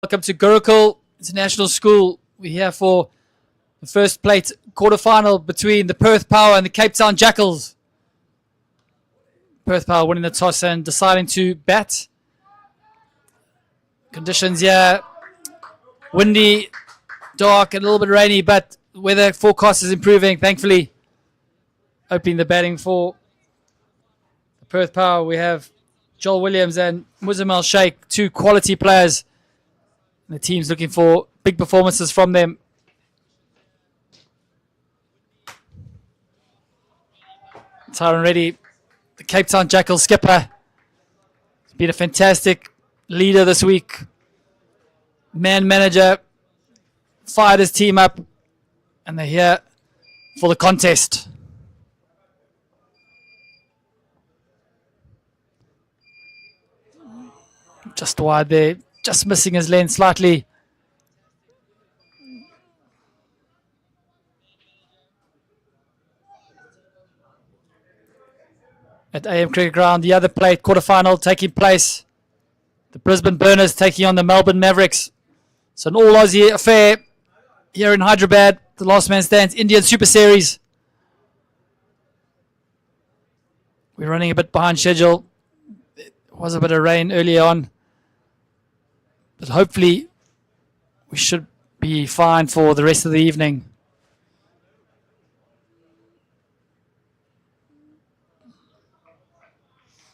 Welcome to Gurukul International School. We're here for the first plate quarterfinal between the Perth Power and the Cape Town Jackals. Perth Power winning the toss and deciding to bat. Conditions here, windy, dark, and a little bit rainy, but weather forecast is improving, thankfully. Opening the batting for the Perth Power, we have Joel Williams and Muzammel Sheikh, two quality players. And the team's looking for big performances from them. Tyron Reddy, the Cape Town Jackals skipper. He's been a fantastic leader this week. Man manager, fired his team up, and they're here for the contest. Just wide there, just missing his lane slightly. At AM Cricket Ground, the other plate quarterfinal taking place. The Brisbane Burners taking on the Melbourne Mavericks. It's an all-Aussie affair here in Hyderabad. The last man stands Indian Super Series. We're running a bit behind schedule. There was a bit of rain earlier on. But hopefully we should be fine for the rest of the evening.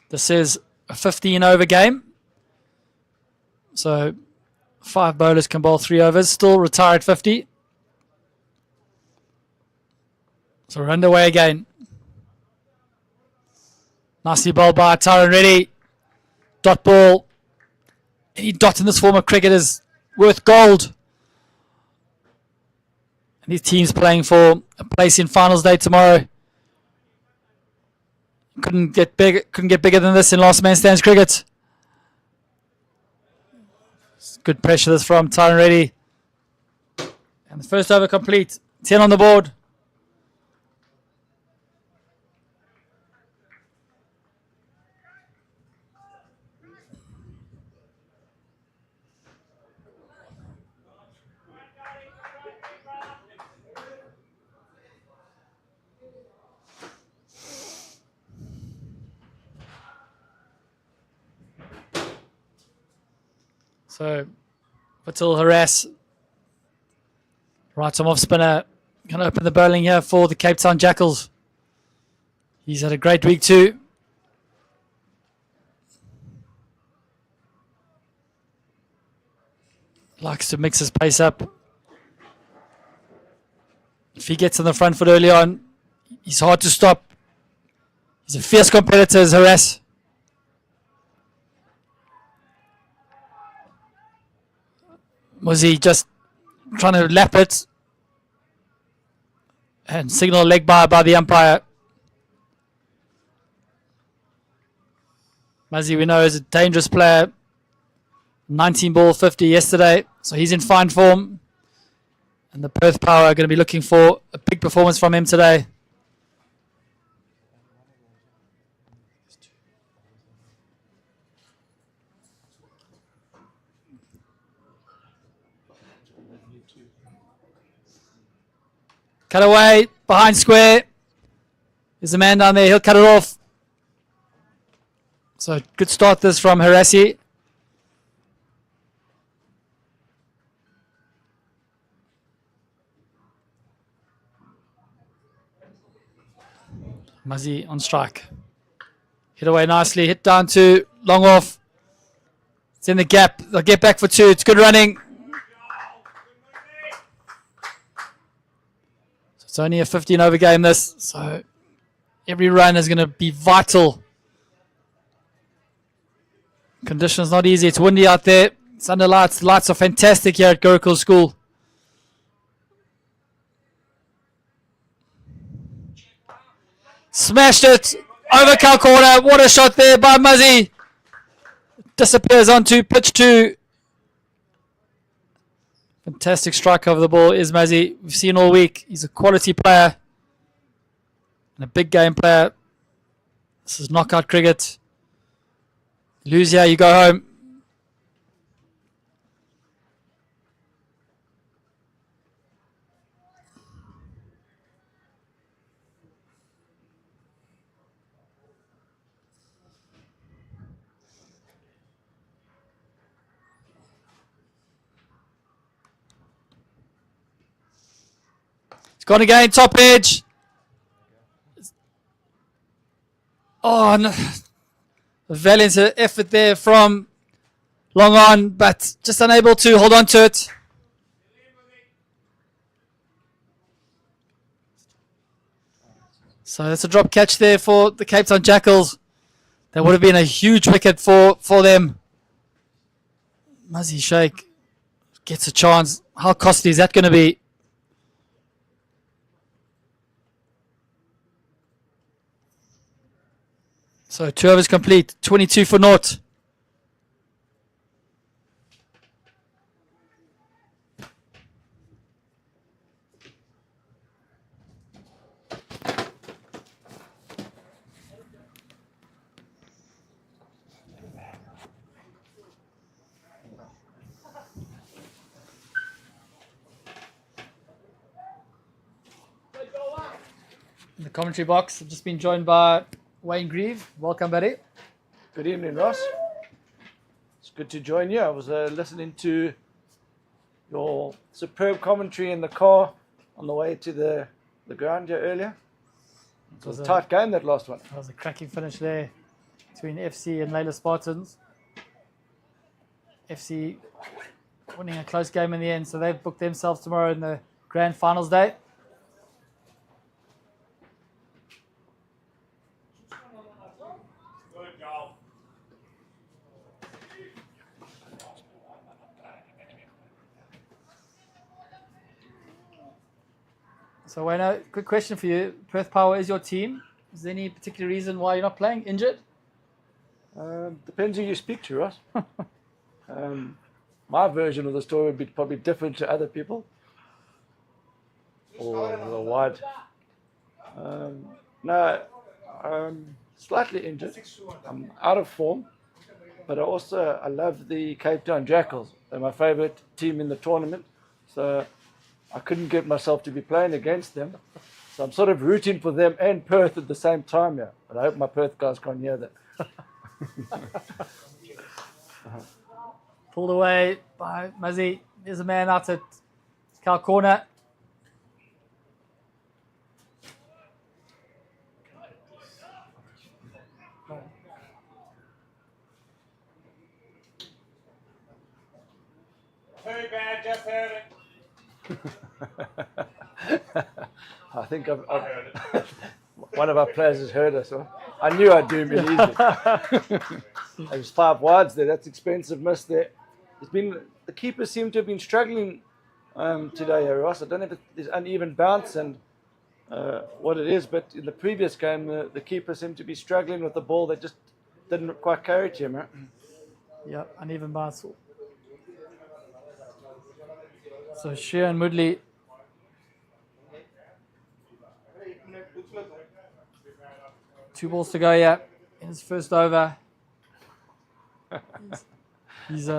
This is a 15-over game. So 5 bowlers can bowl 3 overs. Still retired 50. So we're underway again. Nicely bowled by Tyron Reddy. Dot ball. Any dot in this form of cricket is worth gold. And these teams playing for a place in finals day tomorrow. Couldn't get bigger than this in last man stands cricket. Good pressure this from Tyron Reddy. And the first over complete. 10 on the board. So, Patil Harass, right arm off spinner, going to open the bowling here for the Cape Town Jackals. He's had a great week too. Likes to mix his pace up. If he gets on the front foot early on, he's hard to stop. He's a fierce competitor, as Harass. Was he just trying to lap it and signal a leg by the umpire? Muzzy, we know, is a dangerous player. 19 ball 50 yesterday, so he's in fine form. And the Perth Power are going to be looking for a big performance from him today. Cut away, behind square. There's a man down there, he'll cut it off. So good start this from Harassi. Muzzy on strike. Hit away nicely, hit down to long off. It's in the gap, they'll get back for 2, it's good running. It's only a 15-over game this, so every run is going to be vital. Conditions not easy. It's windy out there. It's under lights. The lights are fantastic here at Gurukul School. Smashed it over cow corner. What a shot there by Muzzy. Disappears onto pitch 2. Fantastic strike over the ball is Muzzy. We've seen all week. He's a quality player and a big game player. This is knockout cricket. Lose here, you go home. gone again, top edge. Oh, no. Valiant effort there from long on, but just unable to hold on to it. So that's a drop catch there for the Cape Town Jackals. That would have been a huge wicket for them. Muzzy Sheikh gets a chance. How costly is that going to be? So 2 overs complete, 22 for naught. In the commentary box, I've just been joined by Wayne Grieve. Welcome, buddy. Good evening, Ross. It's good to join you. I was listening to your superb commentary in the car on the way to the ground here earlier. It was a tight game, that last one. That was a cracking finish there between FC and Layla Spartans. FC winning a close game in the end, so they've booked themselves tomorrow in the grand finals day. So, Wayne, quick question for you. Perth Power is your team. Is there any particular reason why you're not playing? Injured? Depends who you speak to, Ross. My version of the story would be probably different to other people. Or the wide. No, I'm slightly injured. I'm out of form. But I love the Cape Town Jackals. They're my favourite team in the tournament. So I couldn't get myself to be playing against them. So I'm sort of rooting for them and Perth at the same time here. But I hope my Perth guys can't hear that. Pulled away by Muzzy. There's a man out at Cal corner. Too bad, just heard it. I think one of our players has heard us. Huh? I knew I'd do him in easy. There's 5 wides there. That's expensive miss there. The keepers seem to have been struggling today, Ross. I don't know if there's uneven bounce and what it is, but in the previous game, the keeper seemed to be struggling with the ball that just didn't quite carry to him. Right? Yeah, uneven bounce. So Sheer and Moodley. Two balls to go, yeah, in his first over. He's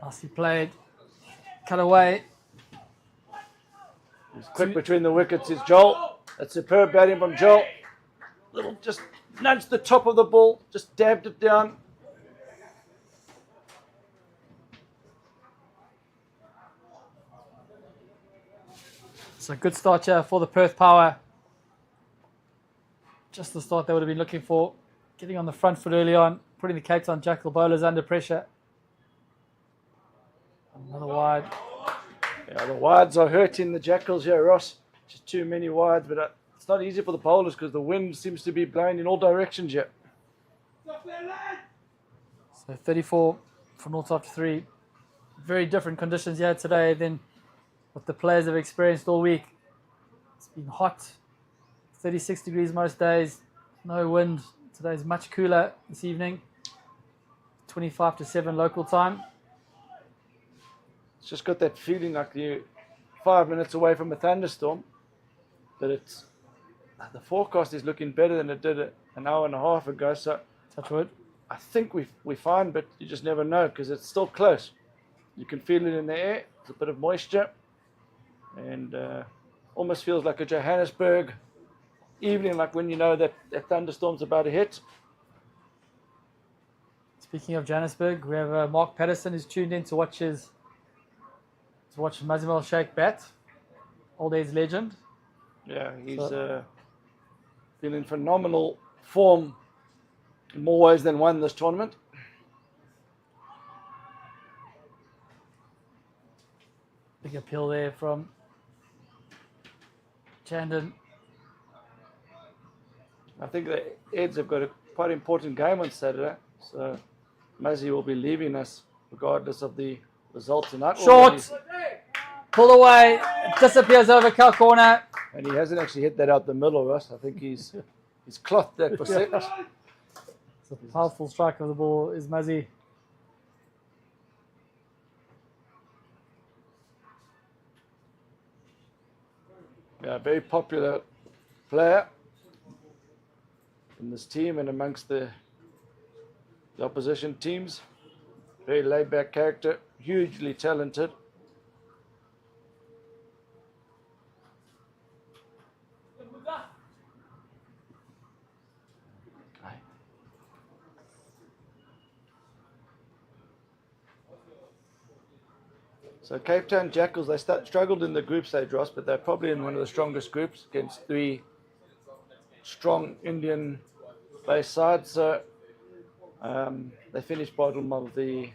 nicely played. Cut away. He's quick between the wickets is Joel. That's superb batting from Joel. Little just nudged the top of the ball, just dabbed it down. So good start here for the Perth Power. Just the start they would have been looking for. Getting on the front foot early on, putting the Cape Town Jackal bowlers under pressure. Another wide. Yeah, the wides are hurting the Jackals here, Ross. Just too many wides, but it's not easy for the bowlers because the wind seems to be blowing in all directions yet. So 34 for naught after 3. Very different conditions here today than what the players have experienced all week. It's been hot, 36 degrees most days, no wind. Today's much cooler this evening, 25 to 7 local time. It's just got that feeling like you're 5 minutes away from a thunderstorm, but the forecast is looking better than it did an hour and a half ago. So Touch wood. I think we're fine, but you just never know because it's still close. You can feel it in the air. There's a bit of moisture. And almost feels like a Johannesburg evening, like when you know that thunderstorm's about to hit. Speaking of Johannesburg, we have Mark Patterson who's tuned in to watch his to watch Mazimel Sheikh bat, old age legend. Yeah, he's been in phenomenal form in more ways than one this tournament. Big appeal there from Chandon. I think the Eds have got a quite important game on Saturday, so Mazzy will be leaving us regardless of the result tonight. Short, pull away, disappears over Cal corner. And he hasn't actually hit that out the middle, Russ. I think he's clothed that for six. It's a powerful strike of the ball is Mazzy. Yeah, very popular player in this team and amongst the opposition teams. Very laid-back character, hugely talented. So Cape Town Jackals, they struggled in the group stage, Ross, but they're probably in one of the strongest groups against three strong Indian-based sides. So they finished bottom of the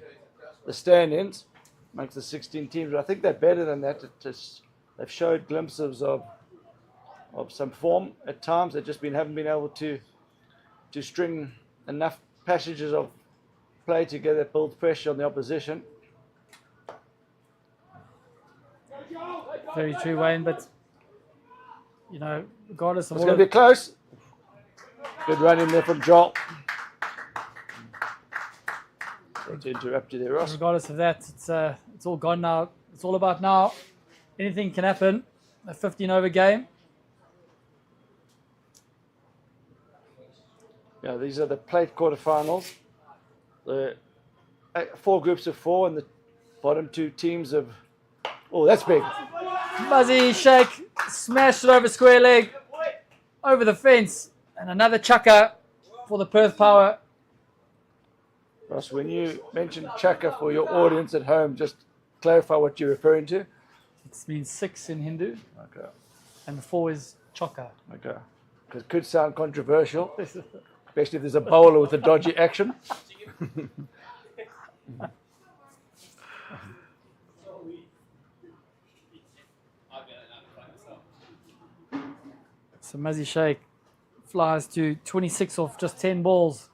stand-ins amongst the 16 teams. But I think they're better than that. They've showed glimpses of some form at times. They just haven't been able to string enough passages of play together that build pressure on the opposition. Very true, Wayne, but you know, regardless of It's all going to be close. Good run in there from Joel. Sorry to interrupt you there, Ross. regardless of that, it's all gone now. It's all about now. Anything can happen. A 15-over game. Yeah, these are the plate quarterfinals. The 4 groups of 4 and the bottom 2 teams of... Oh, that's big. Muzzy Sheikh smashed it over square leg, over the fence, and another chucker for the Perth Power. Ross, when you mention chaka for your audience at home, just clarify what you're referring to. It means 6 in Hindu, Okay. and the 4 is choka. Okay. Because it could sound controversial, especially if there's a bowler with a dodgy action. So Muzzy Sheikh flies to 26 off just 10 balls.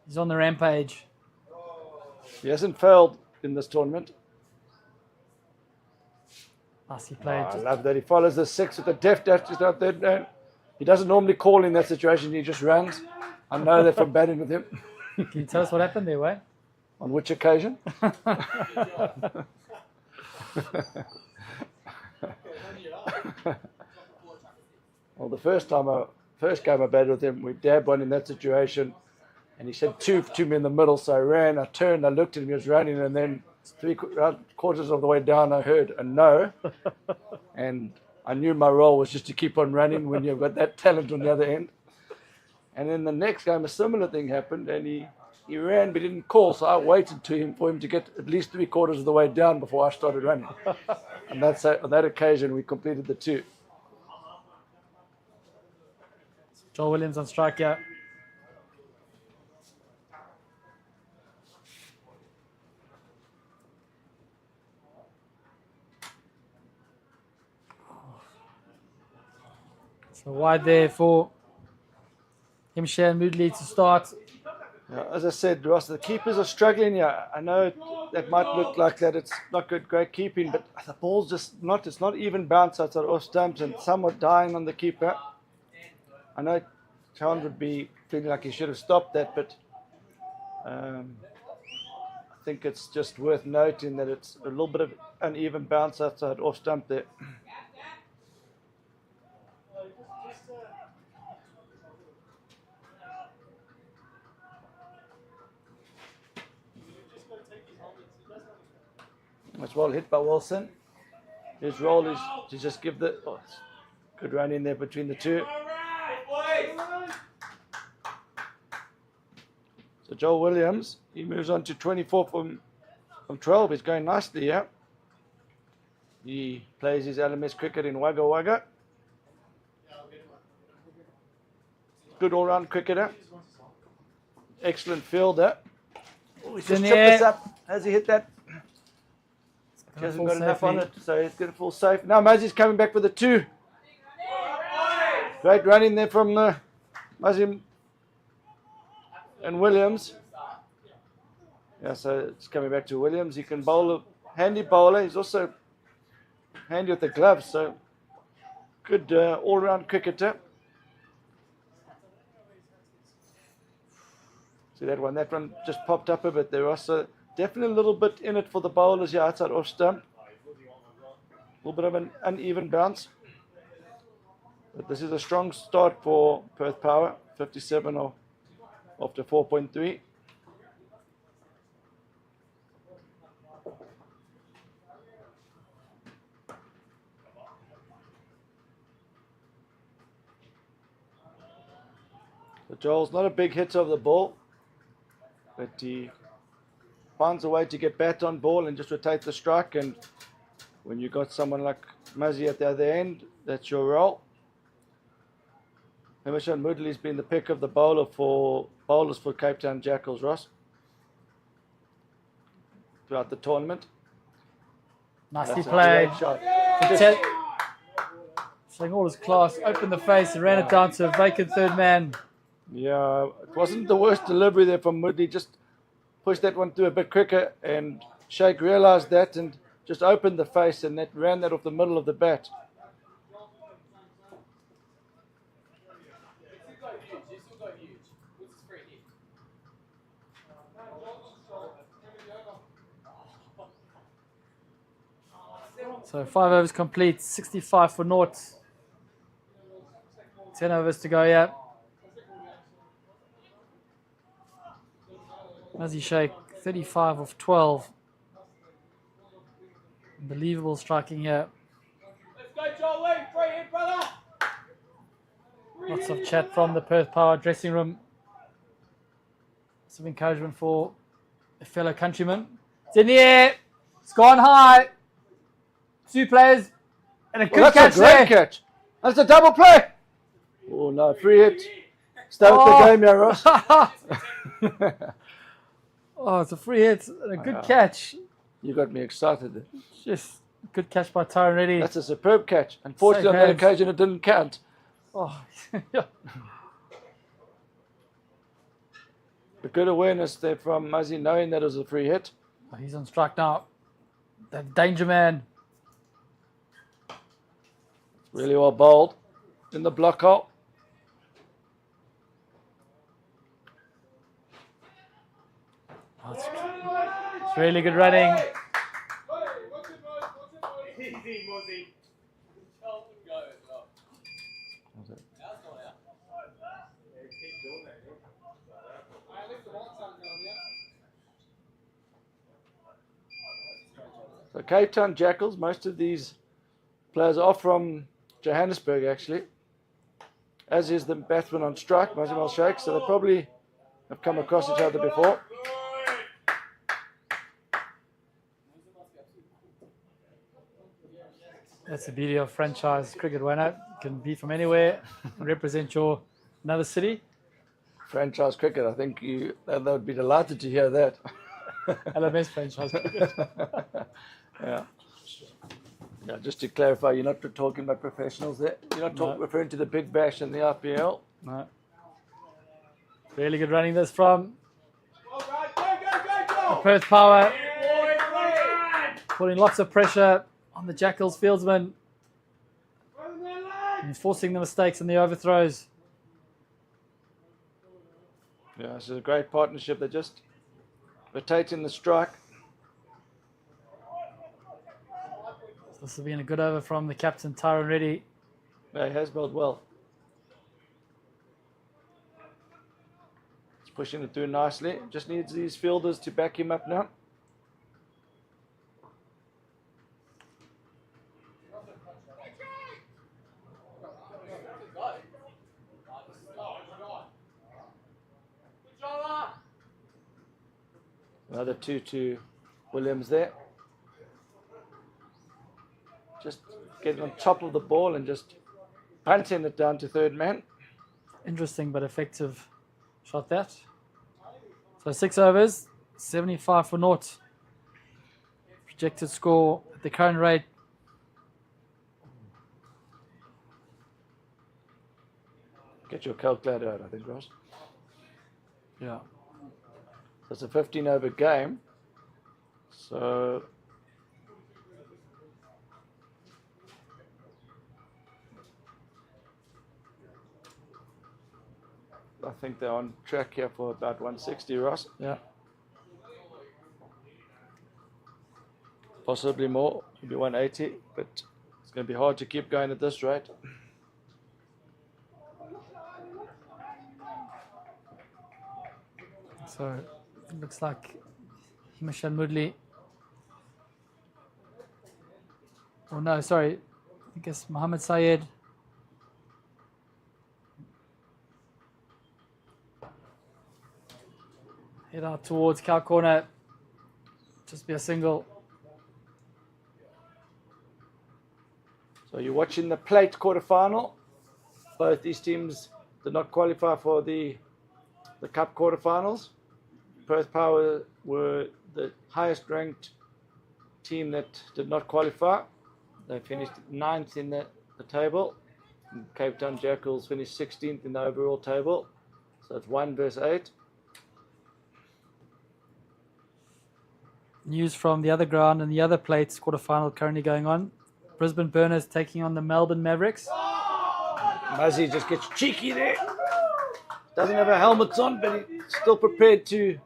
He's on the rampage. He hasn't failed in this tournament. Nicely played. I love that. He follows the 6 with the deft dash just out there. No, he doesn't normally call in that situation. He just runs. I know that from batting with him. Can you tell us what happened there, Wayne? On which occasion? Well, the first game I batted with him, we dabbed one in that situation, and he said 2 to me in the middle. So I ran, I turned, I looked at him, he was running, and then 3/4 of the way down, I heard a no, and I knew my role was just to keep on running when you've got that talent on the other end. And then the next game, a similar thing happened, and he ran but didn't call, so I waited for him to get at least 3/4 of the way down before I started running. And that's on that occasion we completed the 2. Joel Williams on strike here. So wide there for Himshire and Moodley to start. Yeah, as I said, Ross, the keepers are struggling here. I know that might look like that it's not good, great keeping, but the ball's just not, it's not even bounce outside off stumps and somewhat dying on the keeper. I know Chan would be feeling like he should have stopped that, but I think it's just worth noting that it's a little bit of uneven bounce outside off stump there. That's well hit by Wilson. His role is to just give the good run in there between the 2. So Joel Williams, he moves on to 24 from 12. He's going nicely, yeah. He plays his LMS cricket in Wagga Wagga. Good all-round cricketer. Excellent fielder. Oh, he's just in tripped the this air. up. Has he hit that? He hasn't Full got enough on safely. it, so he's going to fall safe. Now Muzzy's coming back with a 2. Great run in there from Muzzy and Williams. Yeah, so it's coming back to Williams. He can bowl a handy bowler. He's also handy with the gloves, so good all-round cricketer. See that one? That one just popped up a bit there, Ross. So definitely a little bit in it for the bowlers here outside off stump. A little bit of an uneven bounce. But this is a strong start for Perth Power. 57 after 4.3. So Joel's not a big hitter of the ball, but he finds a way to get bat on ball and just rotate the strike. And when you got someone like Muzzy at the other end, that's your role. Emerson Moodley's been the pick of the bowlers for Cape Town Jackals, Ross, throughout the tournament. Nicely That's a played. great shot. Showing all his class. Opened the face and ran it down to a vacant third man. Yeah, it wasn't the worst delivery there from Moodley. Just pushed that one through a bit quicker, and Sheikh realised that and just opened the face and ran that off the middle of the bat. So 5 overs complete, 65 for naught. 10 overs to go, yeah. Muzzy Sheikh, 35 of 12. Unbelievable striking here. Let's go, Joel Lee. Free hit, brother. Lots of chat from the Perth Power dressing room. Some encouragement for a fellow countryman. It's in the air. It's gone high. 2 players and a good catch That's a great there. catch. That's a double play. Oh no, free hit. Start the game here, Ross. Oh, it's a free hit and a good catch. You got me excited. Just good catch by Tyrone Reddy. That's a superb catch. Unfortunately, on that hands. occasion, it didn't count. Oh, yeah. But good awareness there from Muzzy, knowing that it was a free hit. He's on strike now. The danger man. Really well bowled in the block hole. Oh, it's really good running. Easy, Muzzy. Help him go as well. That's not out. Keep doing that. I leave the right side going, yeah. So Cape Town Jackals, most of these players are from Johannesburg actually, as is the batsman on strike, Muzzy Sheikh, so they probably have come across each other before. That's the beauty of franchise cricket, why not? You can be from anywhere and represent another city. Franchise cricket, I think they would be delighted to hear that. LMS franchise cricket. Yeah. Yeah, just to clarify, you're not talking about professionals there. You're not referring to the Big Bash and the RPL. No. Really good running this from the Perth Power. Putting lots of pressure on the Jackals fieldsman. And he's forcing the mistakes and the overthrows. Yeah, it's a great partnership. They're just rotating the strike. This has been a good over from the captain, Tyrone Reddy. Yeah, he has bowled well. He's pushing it through nicely. Just needs these fielders to back him up now. Another 2 to Williams there. just getting on top of the ball and just punting it down to third man. Interesting but effective shot that. So 6 overs, 75 for naught. Projected score at the current rate. Get your calculator out, I think, Ross. Yeah. So it's a 15 over game. So I think they're on track here for about 160, Ross. Yeah. Possibly more, maybe 180, but it's going to be hard to keep going at this rate. So it looks like Himishan Mudli. Oh no, sorry. I guess Mohammed Syed. Head out towards cow corner. Just be a single. So you're watching the plate quarterfinal. Both these teams did not qualify for the cup quarterfinals. Perth Power were the highest ranked team that did not qualify. They finished 9th in the table. And Town Jackals finished 16th in the overall table. So it's 1 versus 8. News from the other ground and the other plates quarterfinal currently going on. Brisbane Burners taking on the Melbourne Mavericks. Muzzy just gets cheeky there. Doesn't have her helmets on, but he's still prepared to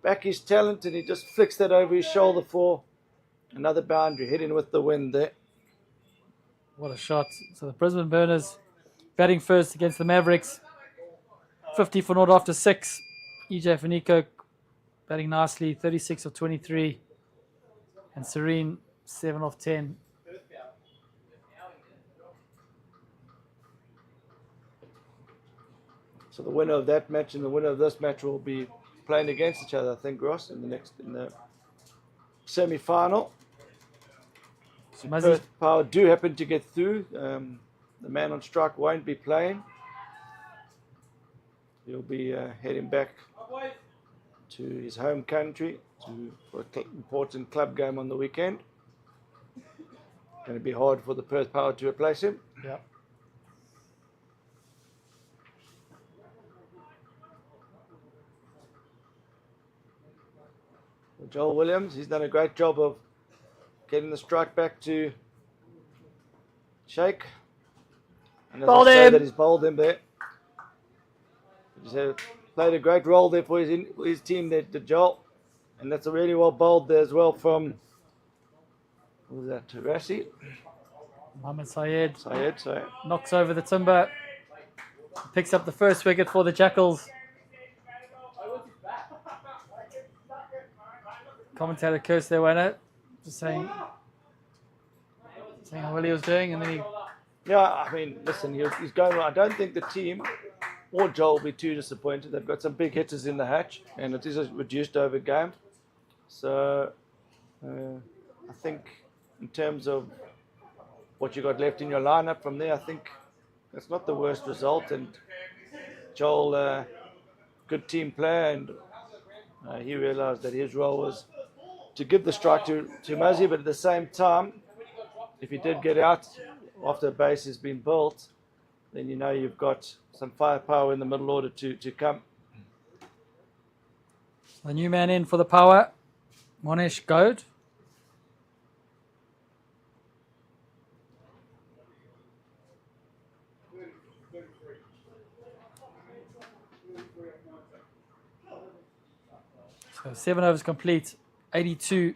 back his talent, and he just flicks that over his shoulder for another boundary, hitting with the wind there. What a shot. So the Brisbane Burners batting first against the Mavericks. 50 for naught after 6. EJ Fanico batting nicely, 36 of 23. And Serene, 7 of 10. So the winner of that match and the winner of this match will be playing against each other, I think, Ross, in the semi-final. So Perth Power do happen to get through. The man on strike won't be playing. He'll be heading back to his home country for an important club game on the weekend. Going to be hard for the Perth Power to replace him. Yeah. Joel Williams, he's done a great job of getting the strike back to Shake. And as Bowled I say him. that he's bowled him there. He's played a great role there for his team there, Joel. And that's a really well bowled there as well from, what was that, Rassi? Mohammed Syed Syed, sorry. knocks over the timber. Picks up the first wicket for the Jackals. Commentator cursed their winner. Just saying how well he was doing, and then he... Yeah, I mean, listen, he's going well. I don't think the team or Joel will be too disappointed. They've got some big hitters in the hatch, and it is a reduced over game. So I think in terms of what you got left in your lineup from there, I think that's not the worst result. And Joel, good team player, and he realised that his role was to give the strike to Muzzy, but at the same time, if he did get out after a base has been built, then you know you've got some firepower in the middle order to come. The new man in for the Power, Monesh Goad. So 7 overs complete, 82.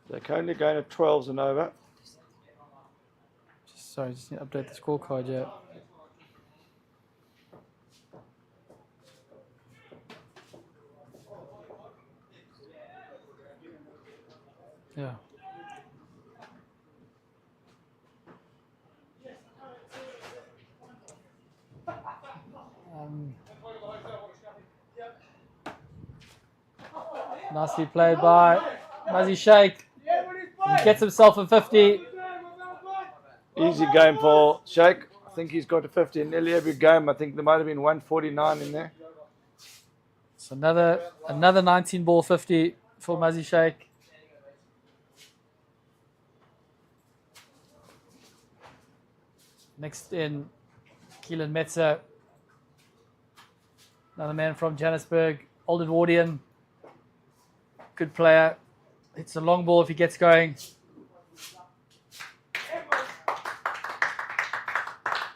They're currently going at 12s and over. Sorry, just need to update the scorecard, yeah. Yeah. Nicely played by Muzzy Sheikh. He gets himself a 50. Easy game for Sheikh. I think he's got a 50 in nearly every game. I think there might have been 149 in there. So another 19 ball 50 for Muzzy Sheikh. Next in Keelan Metzer. Another man from Johannesburg. Old Edwardian. Good player. Hits a long ball if he gets going.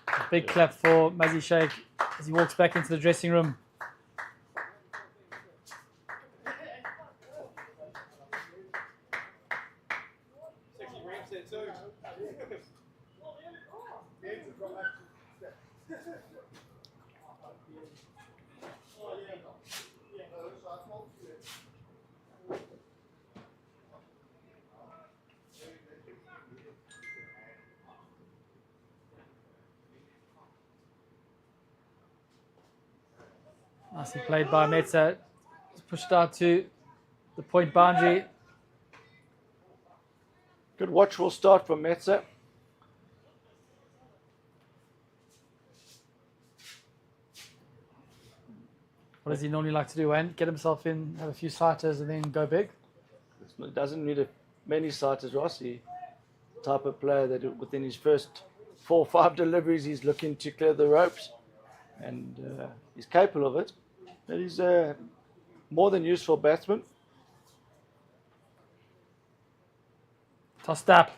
A big clap for Muzzy Sheikh as he walks back into the dressing room. Sexy ramps there too. Nicely played by Metzer. Pushed out to the point boundary. Good watchful start from Metzer. What does he normally like to do, Wayne? Get himself in, have a few sighters, and then go big? He doesn't need many sighters, Ross. He's the type of player that within his first 4 or 5 deliveries, he's looking to clear the ropes. And he's capable of it. But he's a more than useful batsman. Tossed up.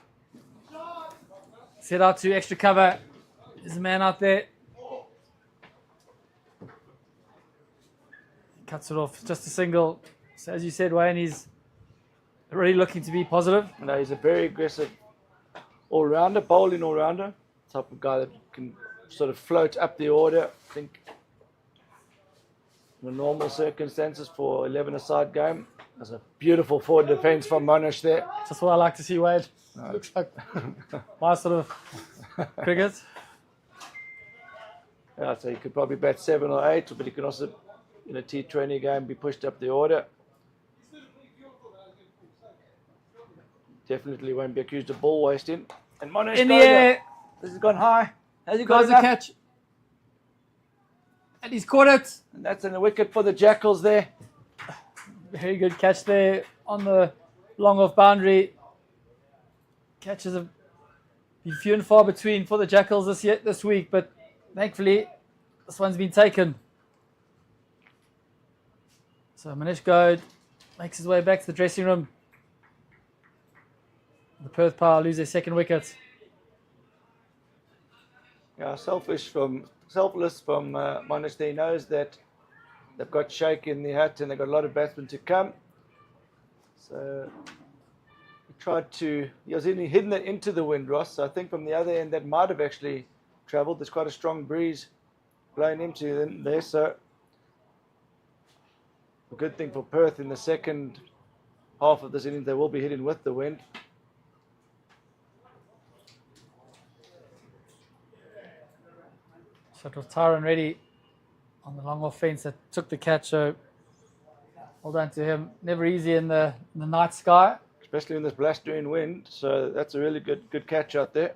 Set out to extra cover. There's a man out there. Cuts it off. Just a single. So as you said, Wayne, he's really looking to be positive. No, he's a very aggressive all-rounder, bowling all-rounder. Type of guy that can sort of float up the order. I think in the normal circumstances for 11-a-side game. There's a beautiful forward defence from Monash there. That's what I like to see, Wade. Looks like my sort of cricket. Yeah, so he could probably bat 7 or 8, but he can also, in a T20 game, be pushed up the order. Definitely won't be accused of ball wasting. And Monash In the air. This has gone high. Has he got Goes a enough? catch. And he's caught it. And that's in the wicket for the Jackals there. Very good catch there on the long off boundary. Catches have been few and far between for the Jackals this week, but thankfully this one's been taken. So Manish Goad makes his way back to the dressing room. The Perth Power lose their second wicket. Yeah, selfless from Monash there. He knows that they've got Sheikh in the hat and they've got a lot of batsmen to come. So he was hidden it into the wind, Ross. So I think from the other end that might have actually travelled. There's quite a strong breeze blowing into them there. So a good thing for Perth in the second half of this innings, they will be hitting with the wind. So it was Tyron Reddy on the long off fence that took the catch. So well done to him. Never easy in the night sky. Especially in this blustering wind. So that's a really good catch out there.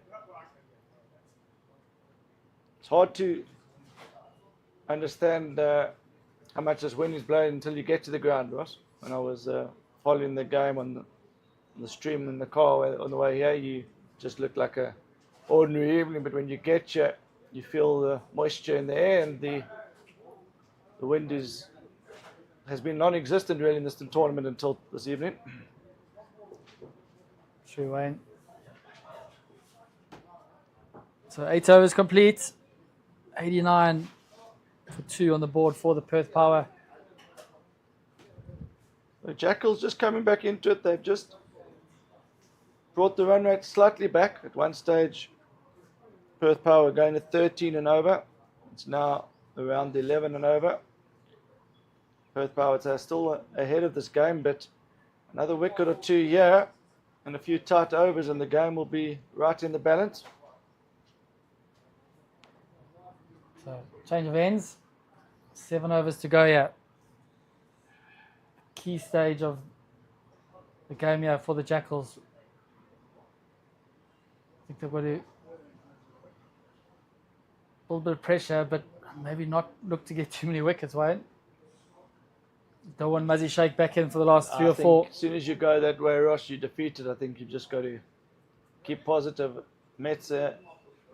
It's hard to understand how much this wind is blowing until you get to the ground, Ross. When I was following the game on the stream in the car on the way here, you just looked like a ordinary evening. But when you get here, you feel the moisture in the air, and the wind has been non-existent really in this tournament until this evening. True, Wayne. So 8 overs complete. 89 for 2 on the board for the Perth Power. The Jackals just coming back into it. They've just brought the run rate slightly back. At one stage, Perth Power going to 13 and over. It's now around 11 and over. Perth Power are still ahead of this game, but another wicket or two here and a few tight overs and the game will be right in the balance. So change of ends. 7 overs to go here. key stage of the game here for the Jackals. I think they've got to a little bit of pressure, but maybe not look to get too many wickets, Wayne. Don't want Muzzy Shake back in for the last three or four. As soon as you go that way, Ross, you're defeated. I think you just got to keep positive. Metzer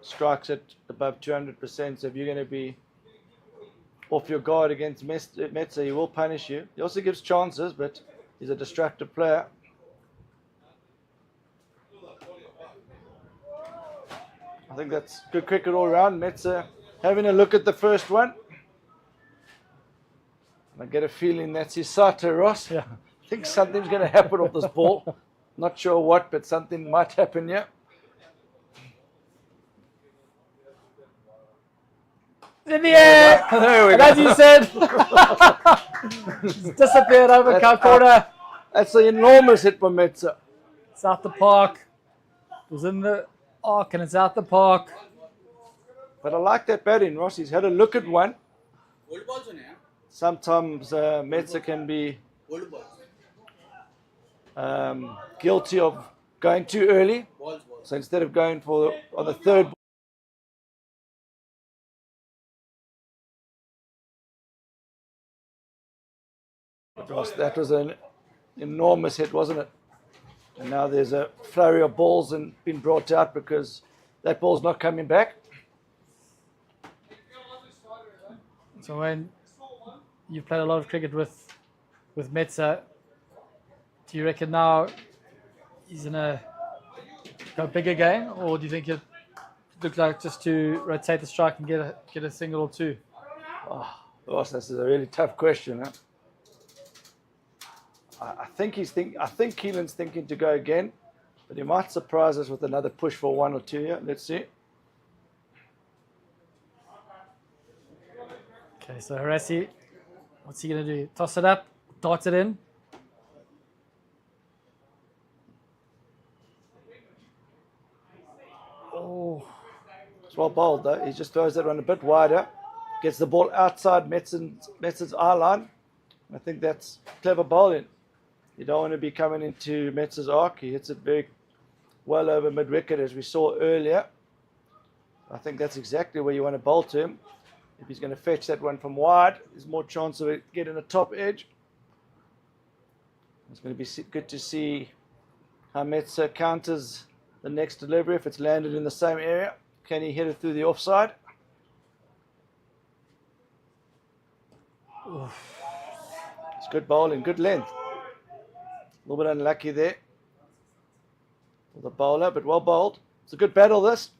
strikes at above 200%. So if you're going to be off your guard against Metzer, he will punish you. He also gives chances, but he's a destructive player. I think that's good cricket all around. Metzer having a look at the first one. I get a feeling that's his Sato, Ross. Yeah. I think something's going to happen off this ball. Not sure what, but something might happen here. In the air! There we And go. as you said, it's disappeared over That's Cup corner. That's an enormous hit from Metzer. It's out the park. It was in the arc and it's out the park. But I like that batting, Ross. He's had a look at one. Old balls on, yeah? Sometimes Metzer can be Old balls. guilty of going too early. Balls. So instead of going for on the third ball, Ross, that was an enormous hit, wasn't it? And now there's a flurry of balls and been brought out because that ball's not coming back. So when you've played a lot of cricket with Metzer, do you reckon now he's going to go big again, or do you think it look like just to rotate the strike and get a single or two? Oh, Ross, this is a really tough question. Huh? I think Keelan's thinking to go again, but he might surprise us with another push for one or two here. Let's see. Okay, so Harassi, what's he going to do? Toss it up, dart it in. Oh, It's well bowled though. He just throws that one a bit wider, gets the ball outside Metzer's eye line. I think that's clever bowling. You don't want to be coming into Metzer's arc. He hits it very well over mid-wicket as we saw earlier. I think that's exactly where you want to bowl to him. If he's going to fetch that one from wide, there's more chance of it getting a top edge. It's going to be good to see how Metzer counters the next delivery if it's landed in the same area. Can he hit it through the offside? It's good bowling, good length. A little bit unlucky there for the bowler, but well bowled. It's a good battle, this.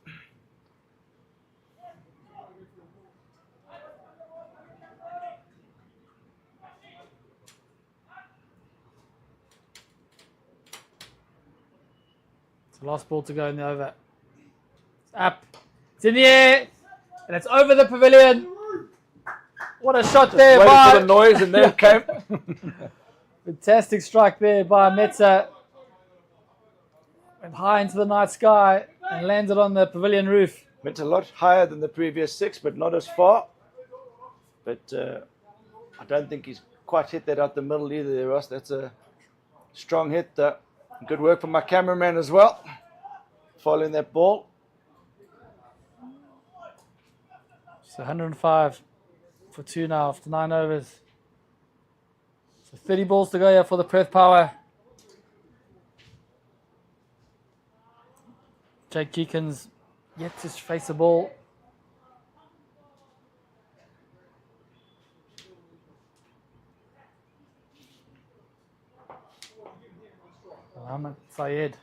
it's the last ball to go in the over. It's up, it's in the air, and it's over the pavilion. What a shot there Waited by... for the noise and then it came. Fantastic strike there by Metzer. Went high into the night sky and landed on the pavilion roof. Went a lot higher than the previous six, but not as far. But I don't think he's quite hit that out the middle either there, Ross. That's a strong hit. Good work from my cameraman as well, following that ball. So 105 for 2 now after 9 overs. So 30 balls to go here for the Perth Power. Jake Jenkins yet to face the ball. Ahmed Syed.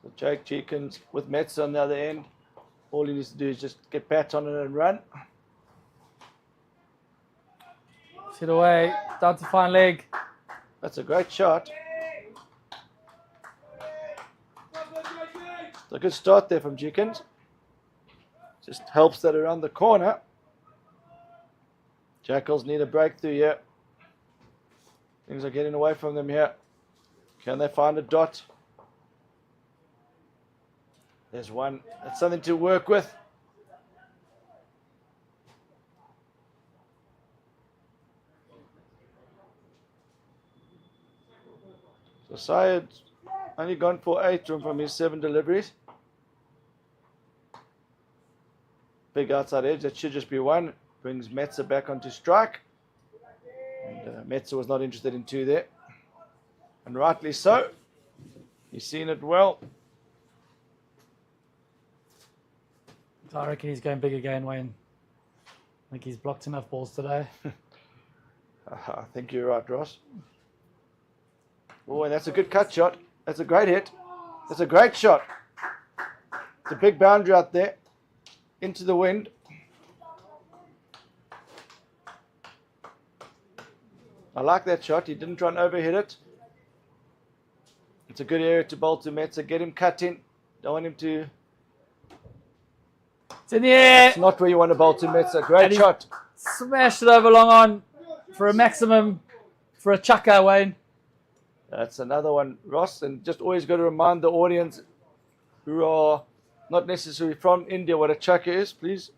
So Jake Jenkins with Metzer on the other end. All he needs to do is just get bat on it and run. Hit away, down to fine leg. That's a great shot. It's a good start there from Jenkins. Just helps that around the corner. Jackals need a breakthrough here. Things are getting away from them here. Can they find a dot? There's one. That's something to work with. Syed only gone for 8 from his 7 deliveries. Big outside edge, that should just be 1. Brings Metza back onto strike. And Metza was not interested in 2 there. And rightly so. He's seen it well. I reckon he's going big again, Wayne. I think he's blocked enough balls today. I think you're right, Ross. Oh, and that's a good cut shot. That's a great hit. That's a great shot. It's a big boundary out there. Into the wind. I like that shot. He didn't try and overhit it. It's a good area to bowl to Metza. Get him cut in. Don't want him to... It's in the air. It's not where you want to bowl to Metza. Great shot. Smashed it over long on for a maximum, for a chucker, Wayne. That's another one, Ross. And just always got to remind the audience who are not necessarily from India what a chucker is, please.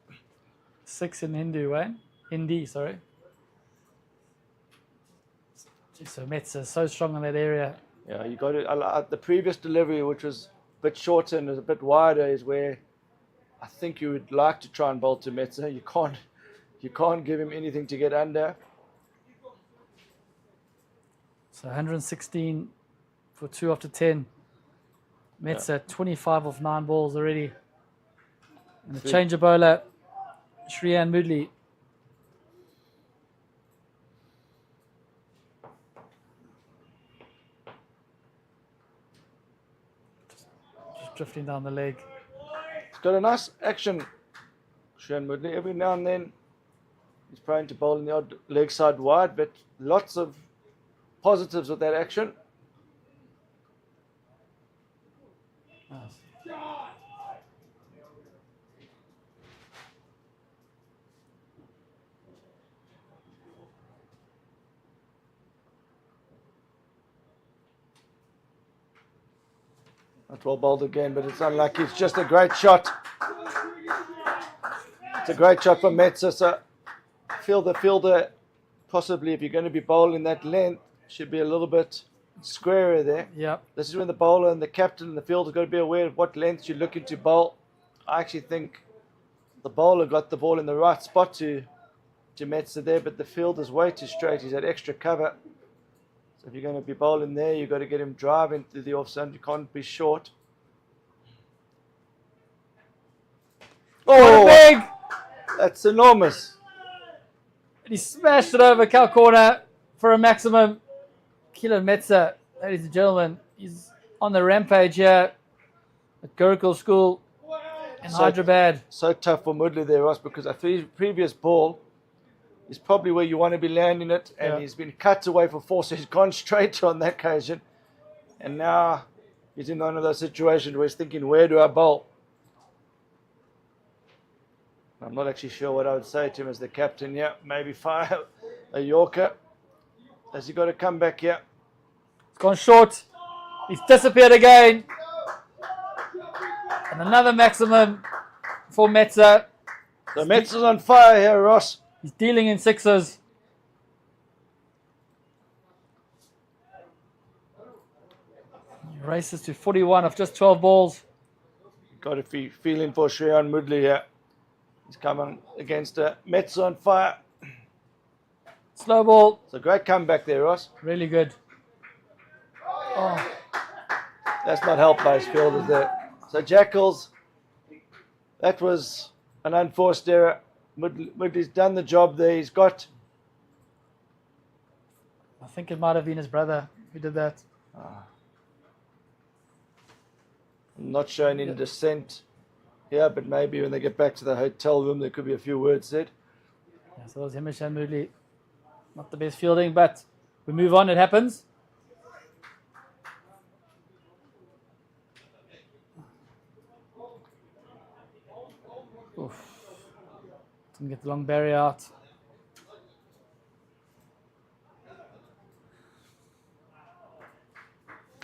6 in Hindu, Wayne. Hindi, sorry. So Metza is so strong in that area. Yeah, you got to. The previous delivery, which was a bit shorter and a bit wider, is where I think you would like to try and bowl to Metza. You can't give him anything to get under. So 116 for 2 after 10. Metza 25 off 9 balls already. And the changer bowler, Shriyan Moodley. Just drifting down the leg. He's got a nice action, Shriyan Moodley. Every now and then he's prone to bowl in the odd leg side wide, but lots of positives with that action. Nice. Not well bowled again, but it's unlucky. It's just a great shot. It's a great shot from Metza. So feel the fielder, possibly if you're going to be bowling that length, should be a little bit squarer there. Yep. This is when the bowler and the captain and the fielder got to be aware of what length you're looking to bowl. I actually think the bowler got the ball in the right spot to Metza there, but the fielder's way too straight. He's had extra cover. So if you're going to be bowling there, you've got to get him driving to the off side. You can't be short. Oh, big! That's enormous. And he smashed it over cow corner for a maximum. Kilo Metza, ladies and gentlemen, he's on the rampage here at Gurukul School in Hyderabad. So tough for Moodley there, Ross, because a previous ball is probably where you want to be landing it, and he's been cut away for 4, so he's gone straight on that occasion. And now he's in one of those situations where he's thinking, where do I bowl? I'm not actually sure what I would say to him as the captain. Yeah, maybe fire a Yorker. Has he got to come back here? It's gone short. He's disappeared again. And another maximum for Metza. So Metza's on fire here, Ross. He's dealing in 6s. He races to 41 of just 12 balls. Got to be feeling for Shriyan Moodley here. He's coming against Metza on fire. Slow ball. It's a great comeback there, Ross. Really good. Oh. That's not helped by his fielders there. So Jackals, that was an unforced error. Moodley's done the job there. He's got... I think it might have been his brother who did that. I'm not showing any dissent here, but maybe when they get back to the hotel room, there could be a few words said. Yeah, so it was Hamish and Moodley. Not the best fielding, but we move on. It happens. Oof. Didn't get the long barrier out.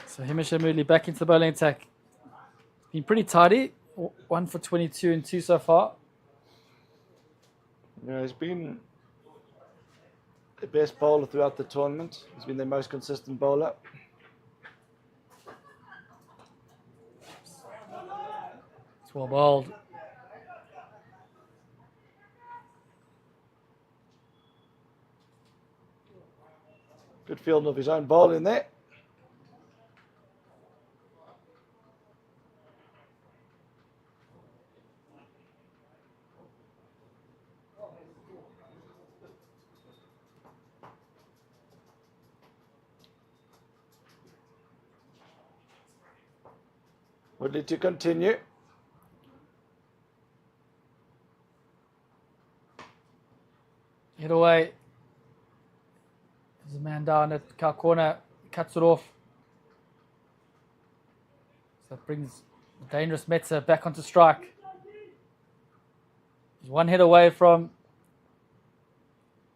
So Hamish and Moodley back into the bowling attack. Been pretty tidy. 1 for 22 and 2 so far. Yeah, he's been the best bowler throughout the tournament. He's been the most consistent bowler. Well bowled. Good fielding of his own bowl in there. Woodley to continue. Hit away. There's a man down at Cow corner. Cuts it off. So it brings the dangerous Metzer back onto strike. He's one hit away from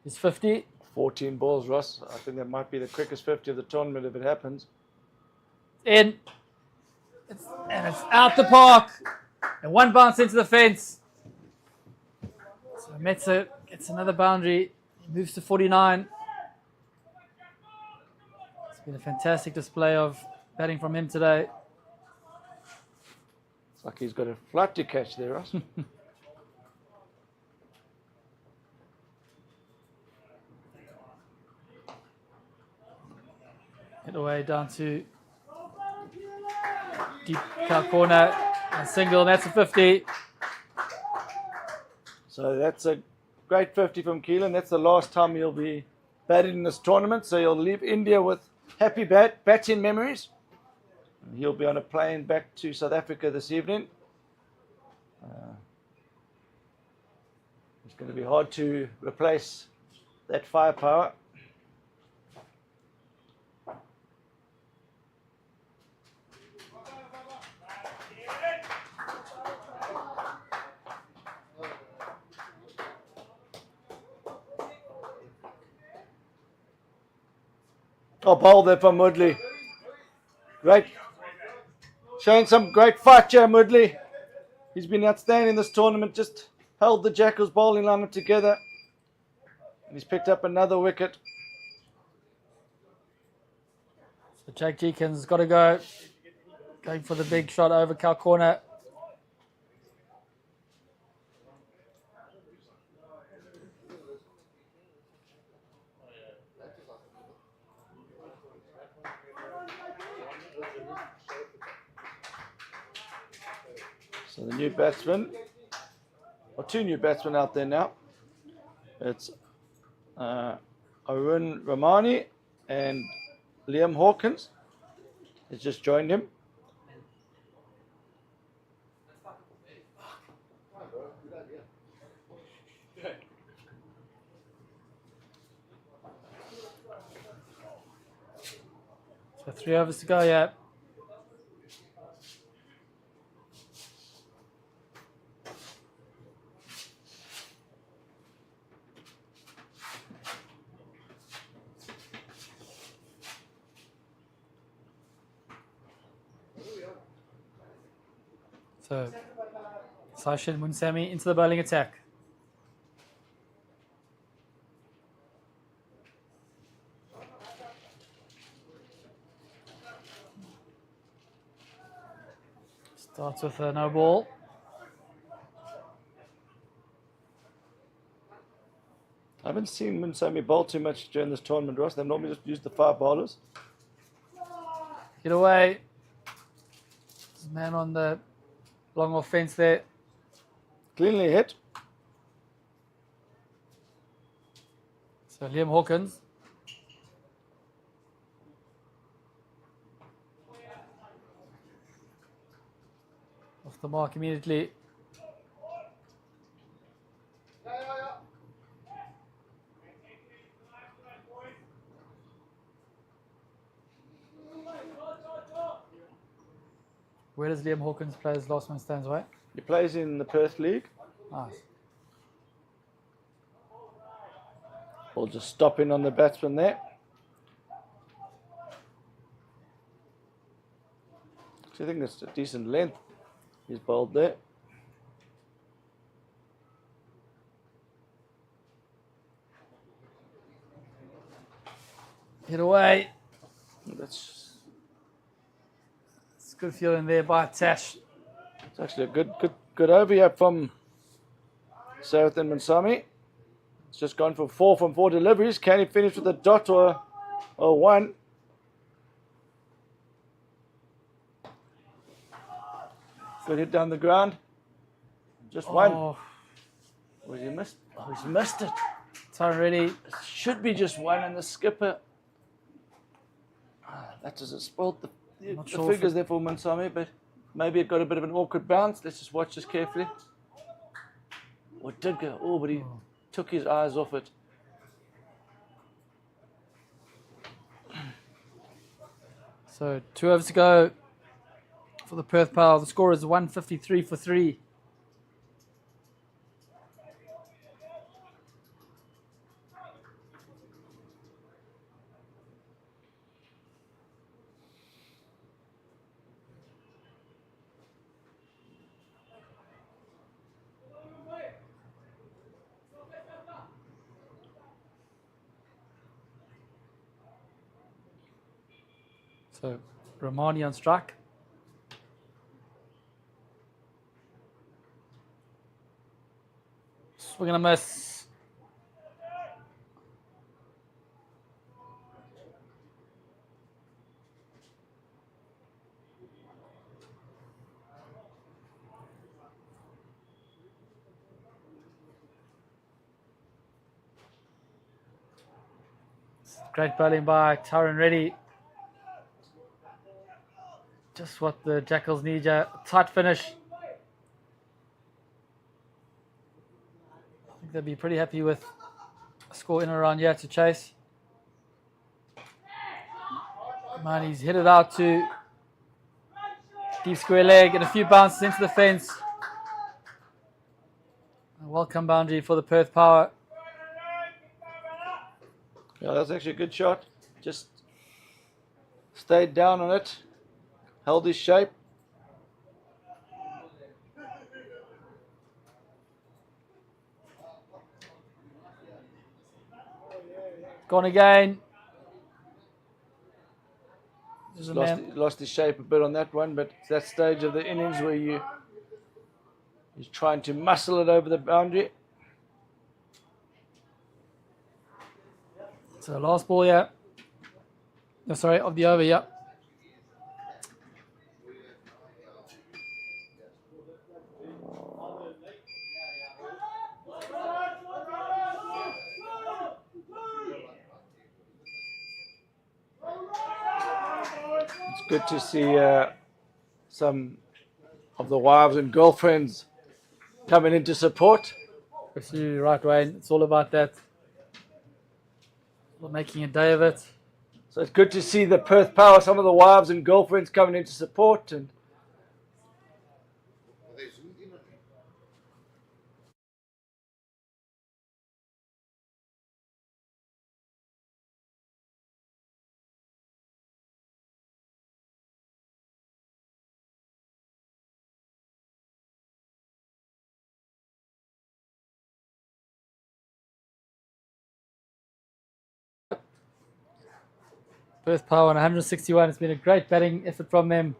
his 50. 14 balls, Ross. I think that might be the quickest 50 of the tournament if it happens. In. And it's out the park. And one bounce into the fence. So Metzer gets another boundary. He moves to 49. It's been a fantastic display of batting from him today. It's like he's got a flight to catch there, Ross. Hit away down to deep cow corner. A single, and that's a 50. So that's a great 50 from Keelan. That's the last time he'll be batting in this tournament. So he'll leave India with happy batting memories. And he'll be on a plane back to South Africa this evening. It's going to be hard to replace that firepower. Oh, bowl there from Woodley. Great. Showing some great fight here, Woodley. He's been outstanding in this tournament. Just held the Jackals bowling lineup together. And he's picked up another wicket. So Jake Jenkins has got to go. Going for the big shot over cow corner. So the new batsman, or two new batsmen out there now. It's Arun Ramani and Liam Hawkins has just joined him. So 3 overs to go, yeah. So, Sachin Munsami into the bowling attack. Starts with a no ball. I haven't seen Munsami bowl too much during this tournament, Ross. They've normally just used the 5 bowlers. Get away. There's a man on the long off fence there. Cleanly hit. So Liam Hawkins. Off the mark immediately. Where does Liam Hawkins play his last man stands away? He plays in the Perth League. Nice. We'll just stop in on the batsman there. So I think that's a decent length he's bowled there. Hit away. That's It's good feeling there by Tash. It's actually a good over here from Sarathan Mansami. It's just gone for 4 from 4 deliveries. Can he finish with a dot or a 1? Good hit down the ground. Just 1. Oh, Oh, he missed. Oh, he's missed it. Tyron Reddy. It should be just 1, and the skipper. That just spoiled the Sure figures there for Mansami, but maybe it got a bit of an awkward bounce. Let's just watch this carefully. Oh, it did go. Oh, but he took his eyes off it. So 2 overs to go for the Perth Power. The score is 153 for 3. So Romani on strike. Swing and a miss. Great bowling by Tyron Reddy. Just what the Jackals need, a tight finish. I think they'd be pretty happy with a score in and around here to chase. Man, he's hit it out to deep square leg and a few bounces into the fence. A welcome boundary for the Perth Power. Yeah, that's actually a good shot. Just stayed down on it. Held his shape. Gone again. Lost his shape a bit on that one, but it's that stage of the innings where he's trying to muscle it over the boundary. So last ball, yeah. No, sorry, of the over, yeah. It's good to see some of the wives and girlfriends coming in to support. You're right, Wayne. It's all about that. We're making a day of it. So it's good to see the Perth Power, some of the wives and girlfriends coming in to support. And Perth Power on 161. It's been a great batting effort from them.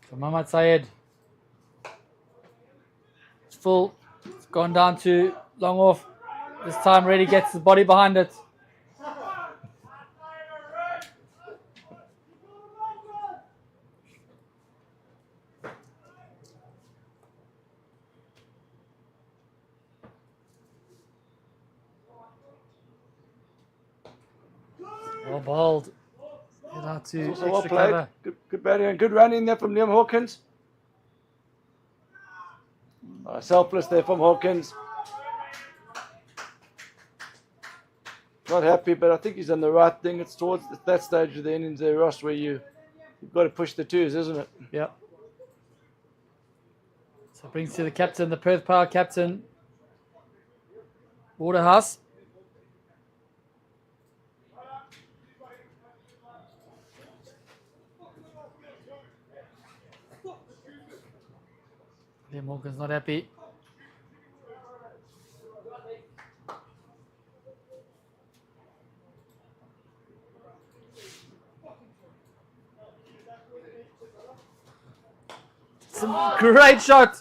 So Mohammad Syed. It's full. It's gone down to long off. This time really gets the body behind it. Well bowled. Get out to also extra well played. cover. Good batting and good running there from Liam Hawkins. Selfless there from Hawkins. Not happy, but I think he's done the right thing. It's towards that stage of the innings there, Ross, where you've got to push the twos, isn't it? Yep. So it brings to the captain, the Perth Power captain, Waterhouse. Liam Morgan's not happy. Some great shot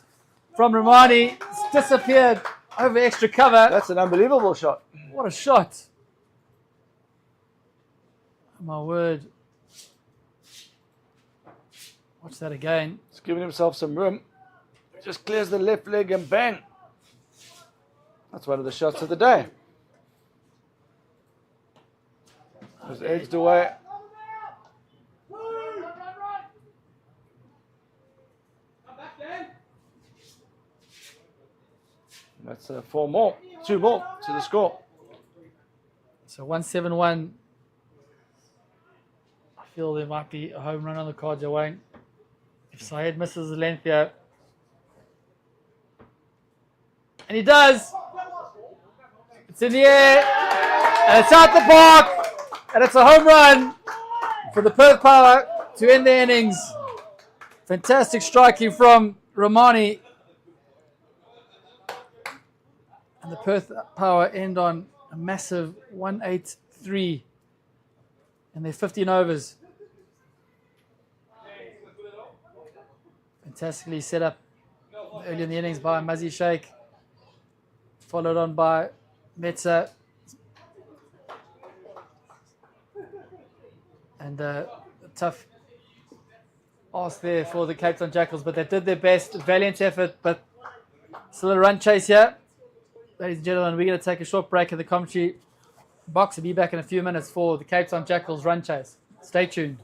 from Romani. It's disappeared over extra cover. That's an unbelievable shot. What a shot. My word. Watch that again. He's giving himself some room. Just clears the left leg and bang. That's one of the shots of the day. Was edged away. That's 4 more, 2 more to the score. So 171. I feel there might be a home run on the cards, Wayne. If Syed misses the length here. And he does. It's in the air. And it's out the park. And it's a home run for the Perth Power to end the innings. Fantastic striking from Romani. And the Perth Power end on a massive 183 in their 15 overs. Fantastically set up early in the innings by Muzzy Sheikh, followed on by Metza. And a tough ask there for the Cape Town Jackals, but they did their best. Valiant effort, but still a run chase here. Ladies and gentlemen, we're going to take a short break in the commentary box and be back in a few minutes for the Cape Town Jackals run chase. Stay tuned.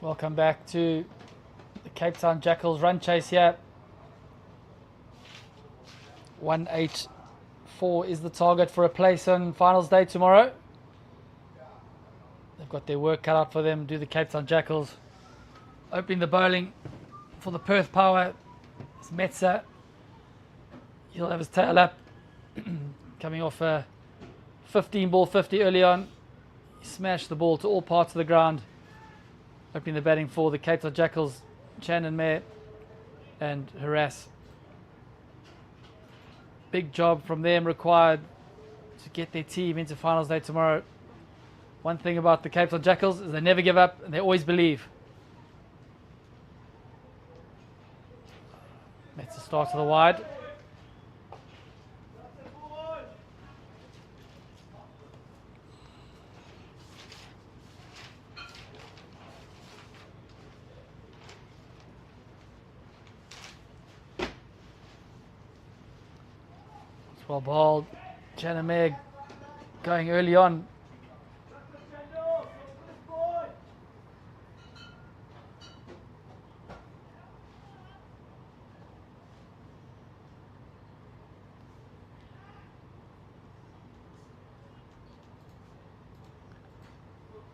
Welcome back to the Cape Town Jackals run chase here. 184 is the target for a place on finals day tomorrow. They've got their work cut out for them. Do the Cape Town Jackals. Opening the bowling for the Perth Power. It's Metza. He'll have his tail up. Coming off a 15 ball 50 early on. He smashed the ball to all parts of the ground. Opening the batting for the Cape Town Jackals, Chan and Mayer and Harass. Big job from them required to get their team into finals day tomorrow. One thing about the Cape Town Jackals is they never give up and they always believe. That's the start to the wide. Well bowled. Shannon Meg going early on.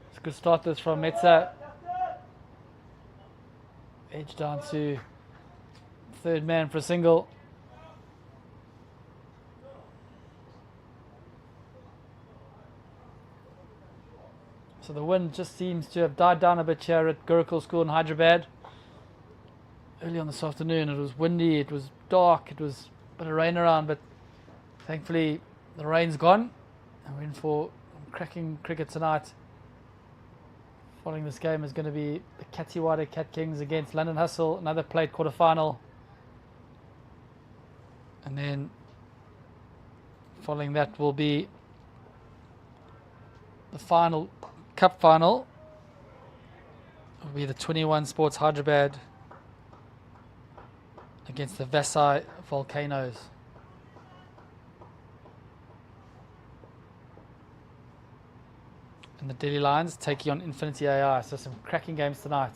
It's a good start this from Metza. Edge down to third man for a single. So the wind just seems to have died down a bit here at Gurukul School in Hyderabad. Early on this afternoon it was windy, it was dark, it was a bit of rain around, but thankfully the rain's gone and we're in for cracking cricket tonight. Following this game is going to be the Katiwada Cat Kings against London Hustle, another played quarter final. And then following that will be the final Cup final. It will be the 21 Sports Hyderabad against the Vasai Volcanoes. And the Delhi Lions taking on Infinity AI. So some cracking games tonight.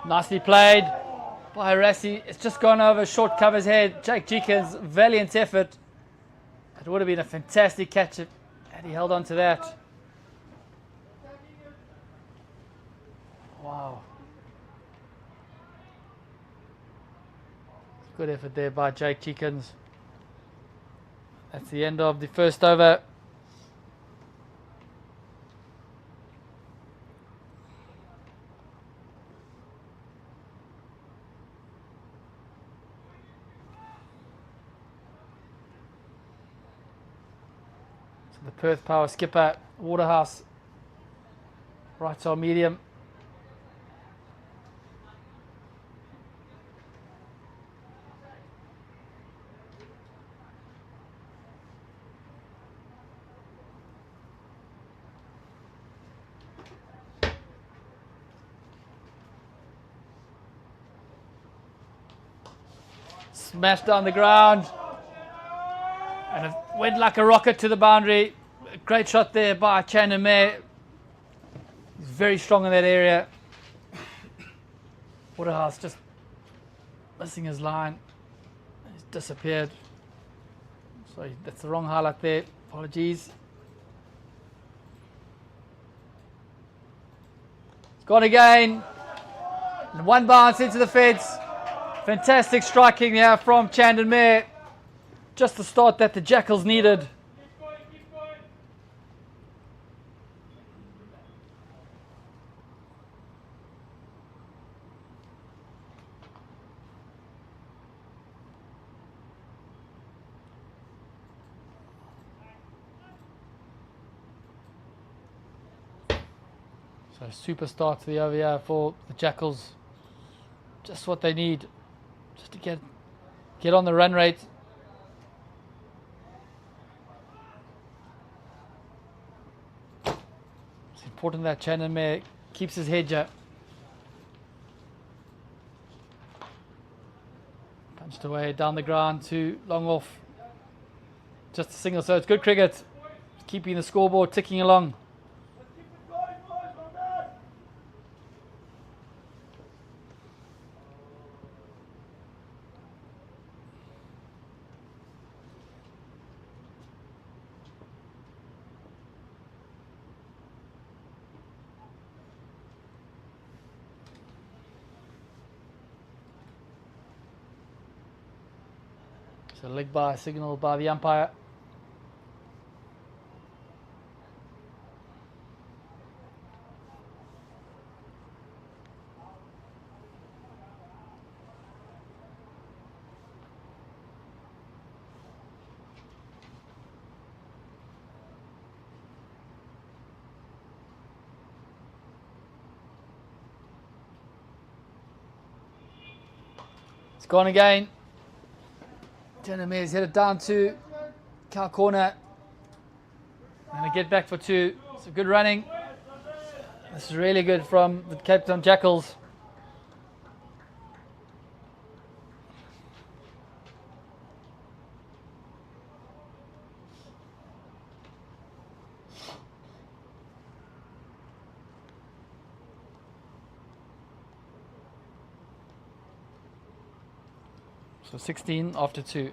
Nicely played by Rassi. It's just gone over short cover's head. Jake Jenkins, valiant effort. It would have been a fantastic catch had he held on to that. Wow. Good effort there by Jake Jenkins. That's the end of the first over. The Perth Power skipper, Waterhouse, right on medium. Smashed down the ground. And it went like a rocket to the boundary. A great shot there by Chan and Mayer. He's very strong in that area. Waterhouse just missing his line. He's disappeared. Sorry, that's the wrong highlight there. Apologies. It's gone again. And one bounce into the fence. Fantastic striking here from Chan and Mayer. Just the start that the Jackals needed. So super start to the over here for the Jackals. Just what they need. Just to get on the run rate. It's important that Chan and Mayer Keeps his head, Joe. Punched away down the ground to long off. Just a single, so it's good cricket. Keeping the scoreboard ticking along. So leg by signalled by the umpire. It's gone again. Denamir's headed down to cow corner. Going to get back for two. It's a good running. This is really good from the Town Jackals. So 16 after 2.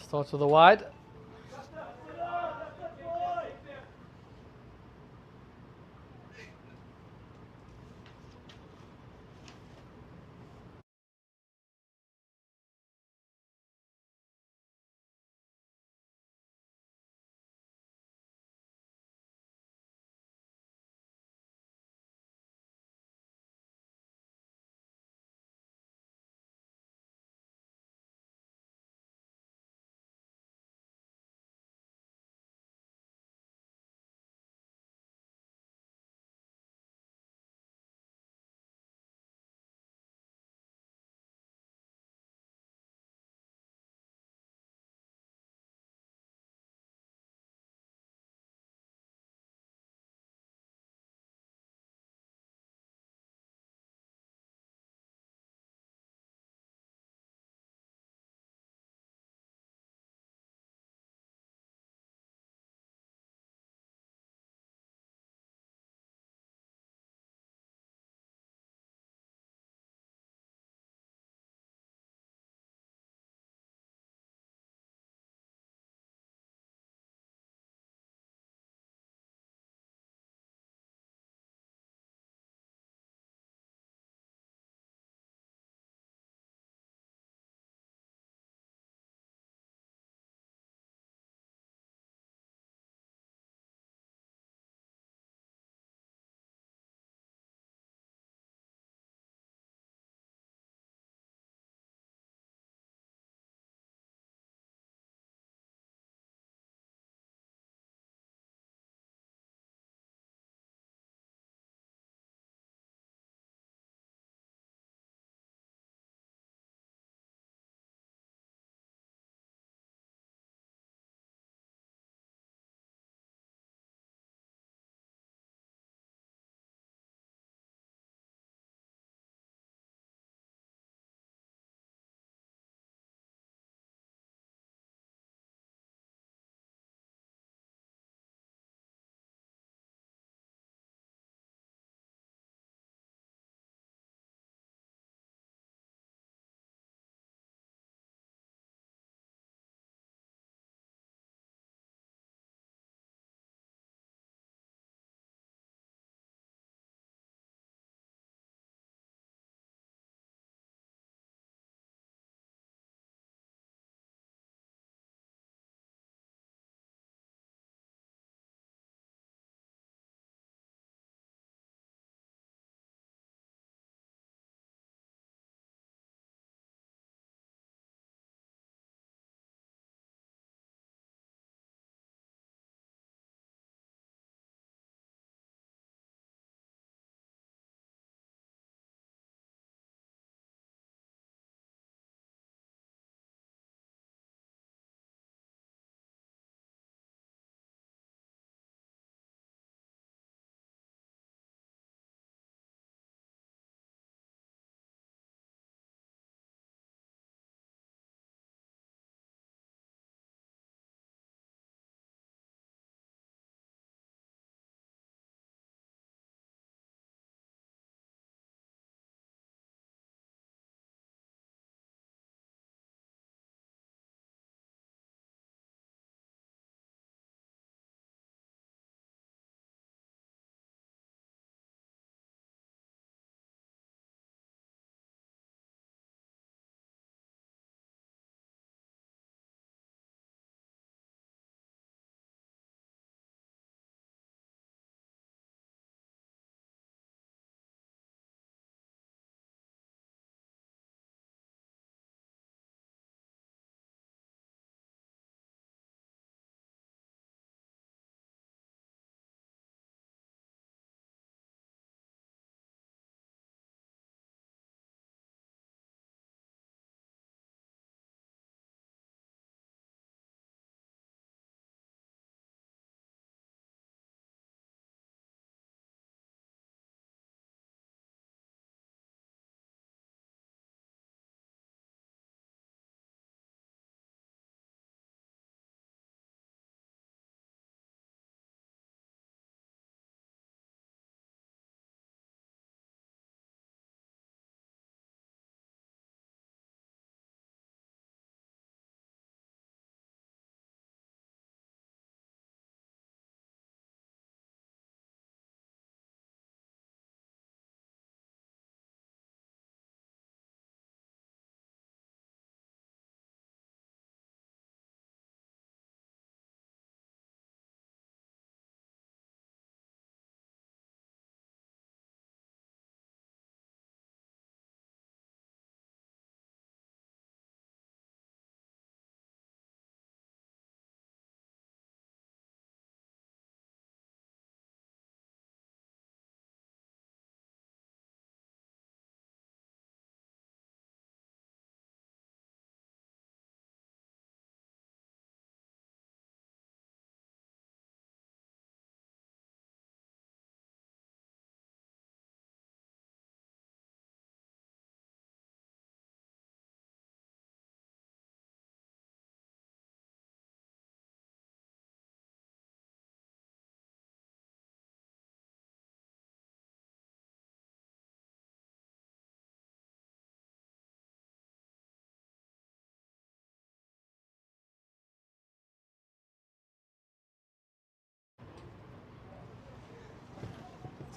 Starts with a wide.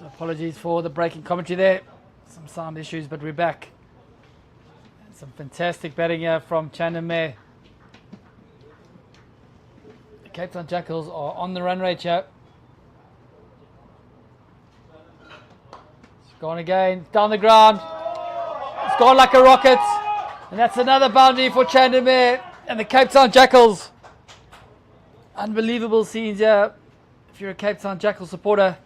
So apologies for the breaking commentary there. Some sound issues, but we're back. And some fantastic batting here from Chanamere. The Cape Town Jackals are on the run rate here. It's gone again, down the ground. It's gone like a rocket. And that's another boundary for Chanamere and the Cape Town Jackals. Unbelievable scenes here. If you're a Cape Town Jackal supporter,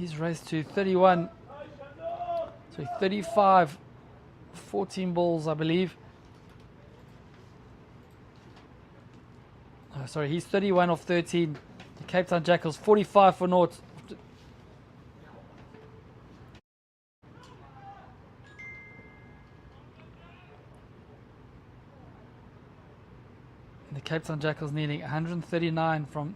he's raced to 31. So 35, 14 balls, I believe. Oh, sorry, he's 31 off 13. The Cape Town Jackals 45 for naught. The Cape Town Jackals needing 139 from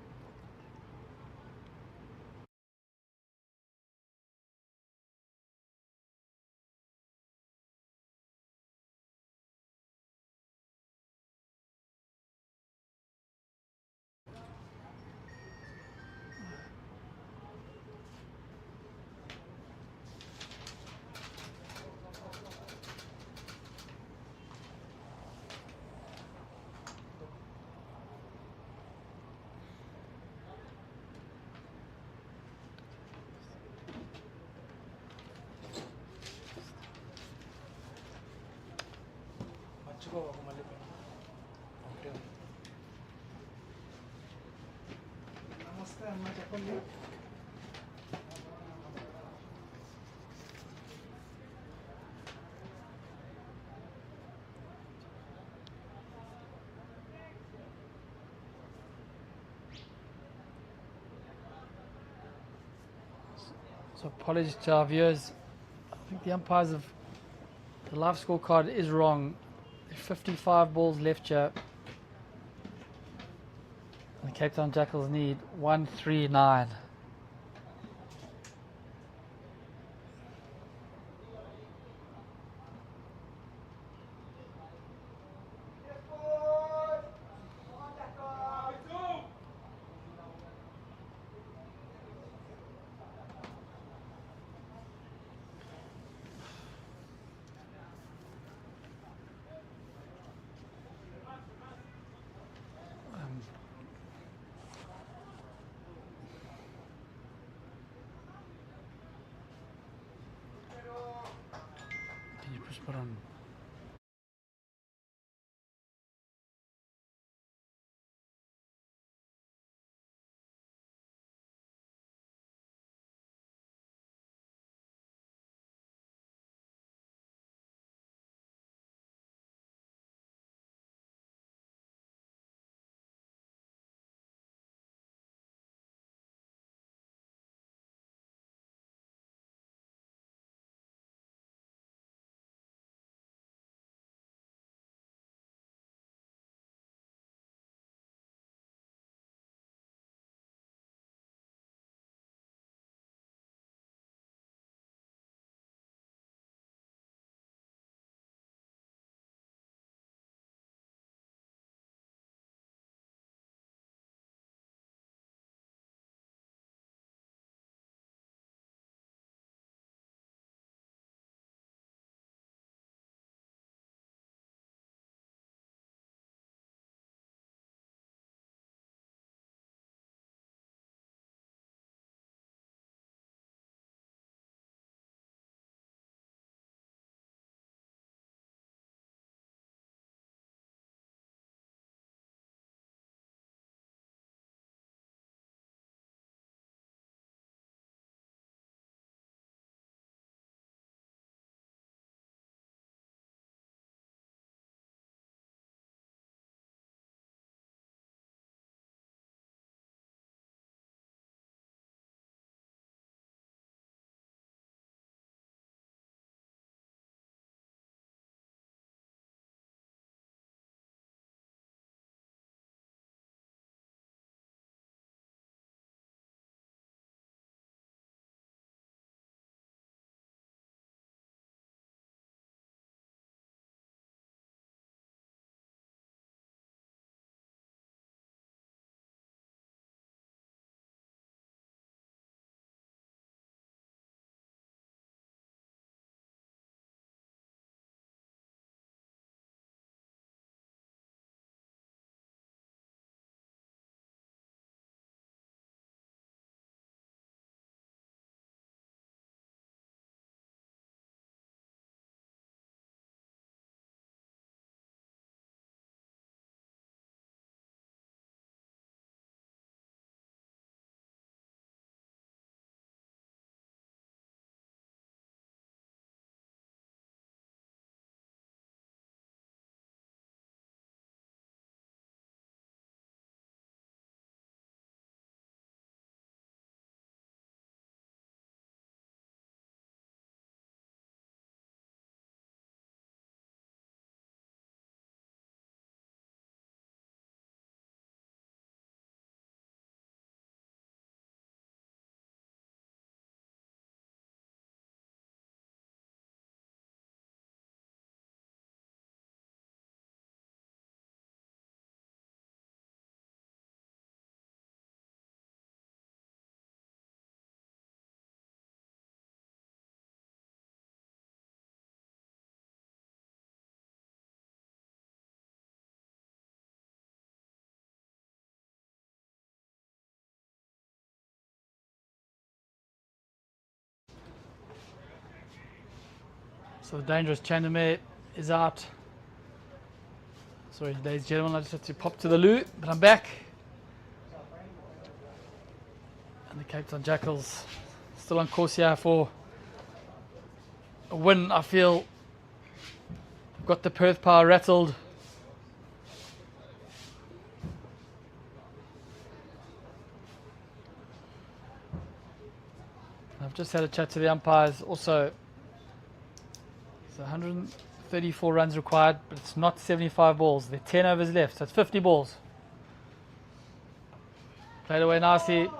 So apologies to our viewers. I think the umpires have, the live scorecard is wrong. There's 55 balls left here. And the Cape Town Jackals need 139. Can you push button? So the dangerous Chandomir is out. Sorry, ladies and gentlemen, I just had to pop to the loo, but I'm back. And the Cape Town Jackals still on course here for a win. I feel got the Perth Power rattled. I've just had a chat to the umpires. Also, it's 134 runs required, but it's not 75 balls. There are 10 overs left, so it's 50 balls. Played away nicely.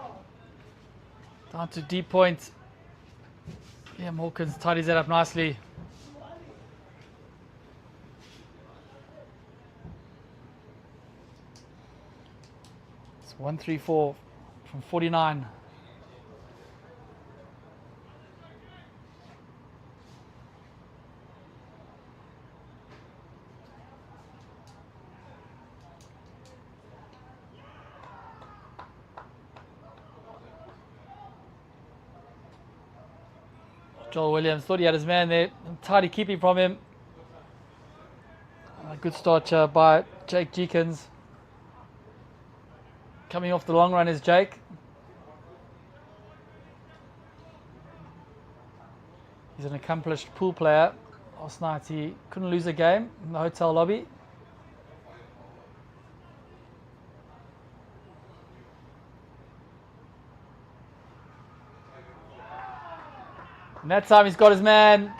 Down to deep point. Yeah, Hawkins tidies that up nicely. It's 134 from 49. Joel Williams thought he had his man there. Tidy keeping from him. A good start by Jake Jenkins. Coming off the long run is Jake. He's an accomplished pool player. Last night he couldn't lose a game in the hotel lobby. And that time he's got his man.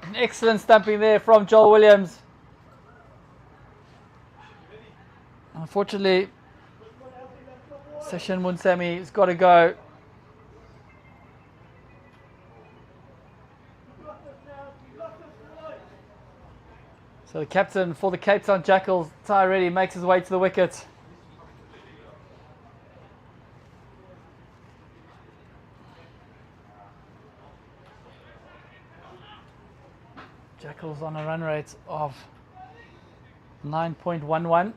An excellent stumping there from Joel Williams. Unfortunately, Session Munsemi has got to go. So the captain for the Cape Town Jackals, Ty Reddy, makes his way to the wicket. Jackals on a run rate of 9.11.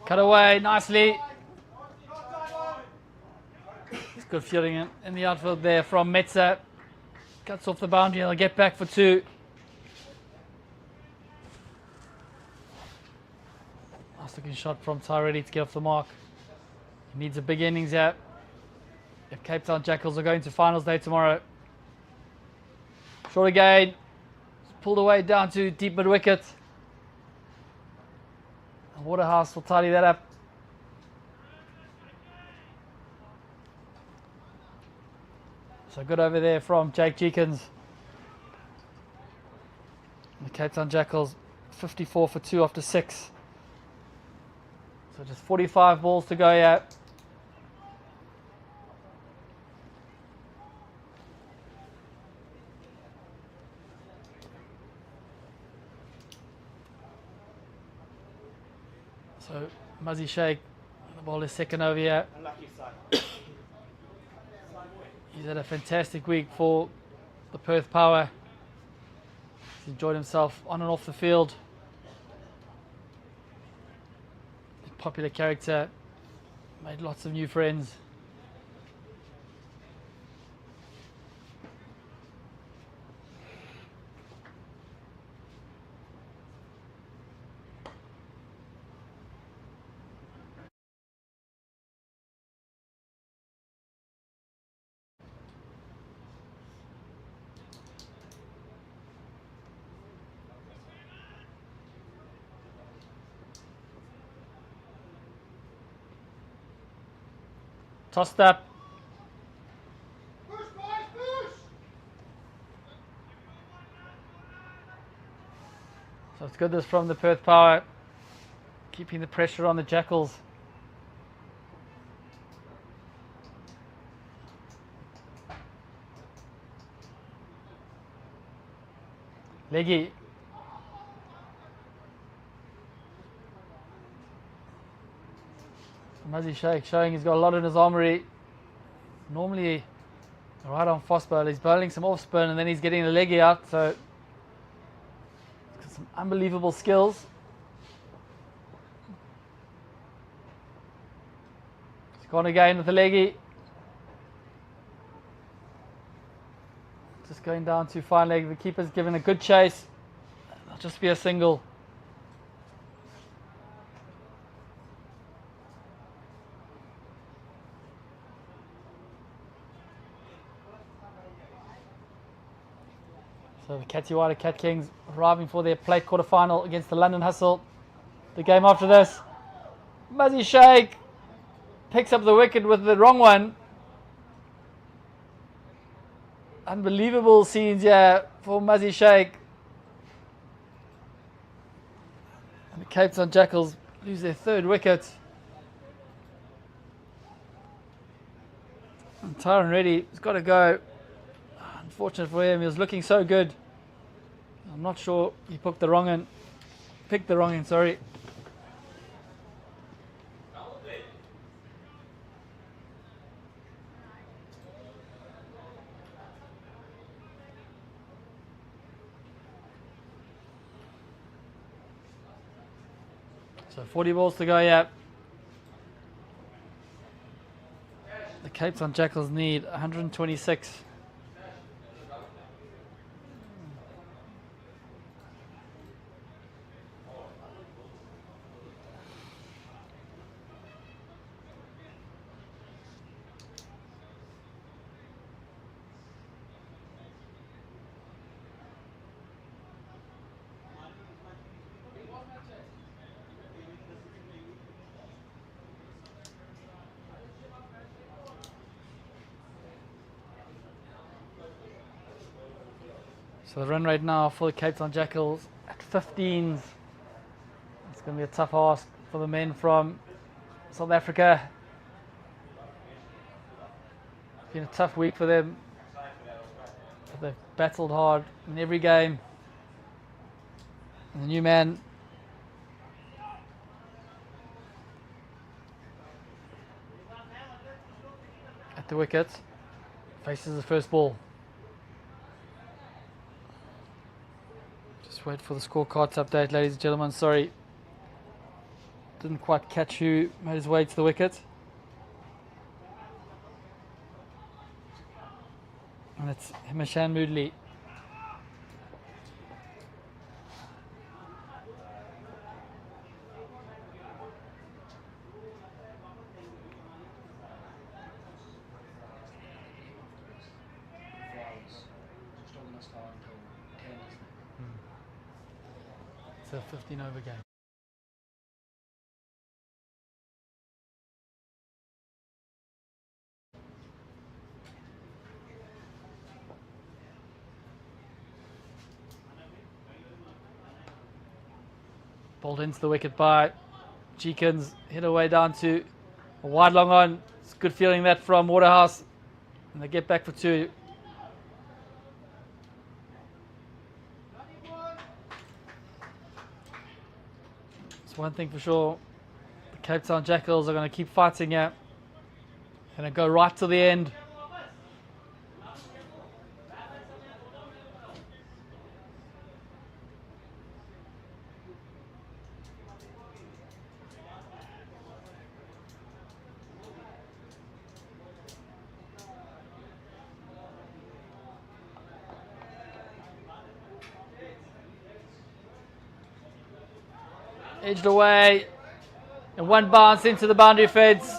Cut away nicely. It's good fielding in the outfield there from Metza. Cuts off the boundary and they'll get back for two. Nice looking shot from Ty Reddy to get off the mark. He needs a big innings here. If Cape Town Jackals are going to finals day tomorrow. Short again. Pulled away down to deep mid wicket. Waterhouse will tidy that up. So good over there from Jake Jenkins. The Cape Town Jackals 54 for 2 after 6. So just 45 balls to go yet. So Muzzy Sheikh, the ball is second over here. He's had a fantastic week for the Perth Power. He's enjoyed himself on and off the field. A popular character, made lots of new friends. Tossed up. Push, boys, push! So it's good this from the Perth Power, keeping the pressure on the Jackals. Leggy. Muzzy Shake showing he's got a lot in his armory. Normally, right on fast bowl, he's bowling some off spin and then he's getting the leggy out. So, he's got some unbelievable skills. He's gone again with the leggy. Just going down to fine leg. The keeper's given a good chase. It'll just be a single. So the Katiwada Cat Kings arriving for their plate quarter final against the London Hustle. The game after this, Muzzy Shake picks up the wicket with the wrong one. Unbelievable scenes here for Muzzy Shake. And the Cape Town Jackals lose their third wicket. And Tyron Reddy has got to go. Unfortunate for him, he was looking so good. I'm not sure he picked the wrong one. Sorry. So 40 balls to go, yeah. The Cape Town Jackals need 126. So the run rate now for the Cape Town Jackals at 15s. It's going to be a tough ask for the men from South Africa. It's been a tough week for them. But they've battled hard in every game. And the new man at the wicket faces the first ball. Just wait for the scorecards update, ladies and gentlemen. Sorry, didn't quite catch who made his way to the wicket. And it's Himashan Moodley. It's a 15 over game. Bowled into the wicket by Jeekins. Hit away down to a wide long on. It's good feeling that from Waterhouse. And they get back for two. It's one thing for sure. The Cape Town Jackals are going to keep fighting here. Going to go right to the end. Edged away, and one bounce into the boundary fence.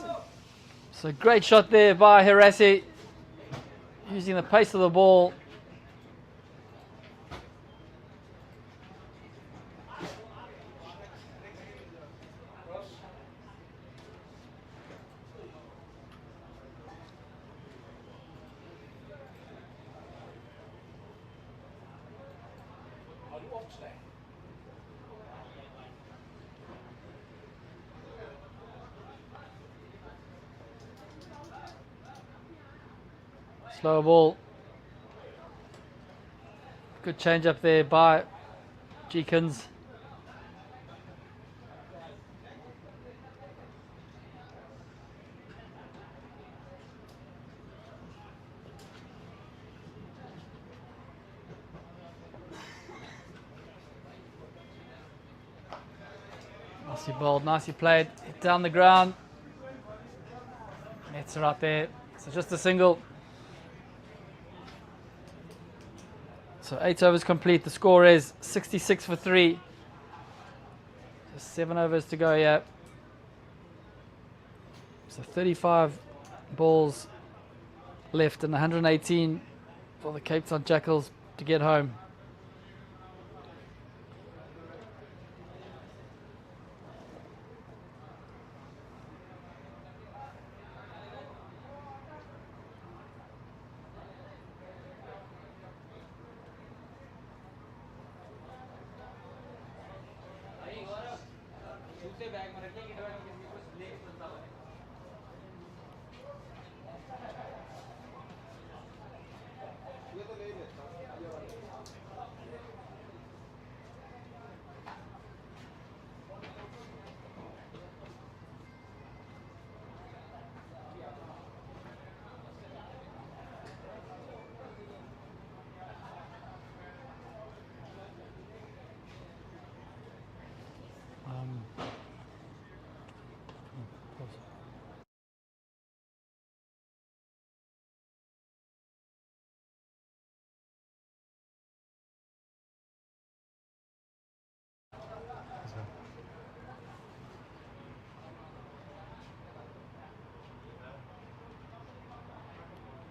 So great shot there by Hirasi, using the pace of the ball. Slow ball. Good change up there by Jenkins. Nicely bowled, nicely played. Hit down the ground. Nets are out there. So just a single. So 8 overs complete. The score is 66 for 3. Just 7 overs to go here. So 35 balls left and 118 for the Cape Town Jackals to get home.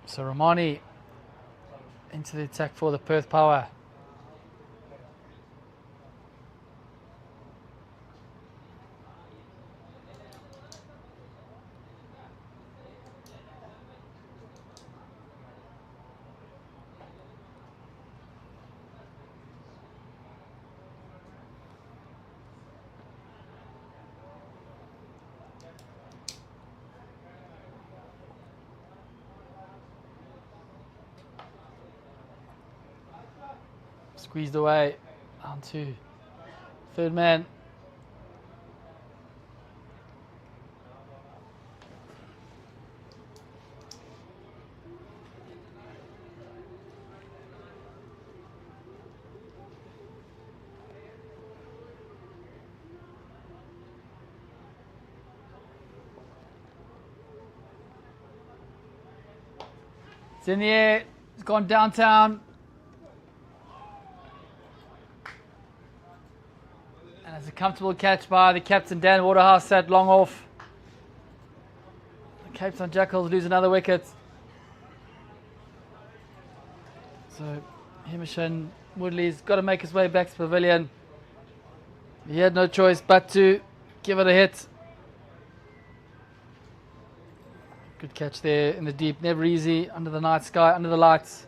So Romani into the attack for the Perth Power. Squeezed away onto third man. It's in the air. It's gone downtown. And it's a comfortable catch by the captain, Dan Waterhouse, sat long off. The Cape Town Jackals lose another wicket. So Himishan Woodley's got to make his way back to pavilion. He had no choice but to give it a hit. Good catch there in the deep. Never easy under the night sky, under the lights.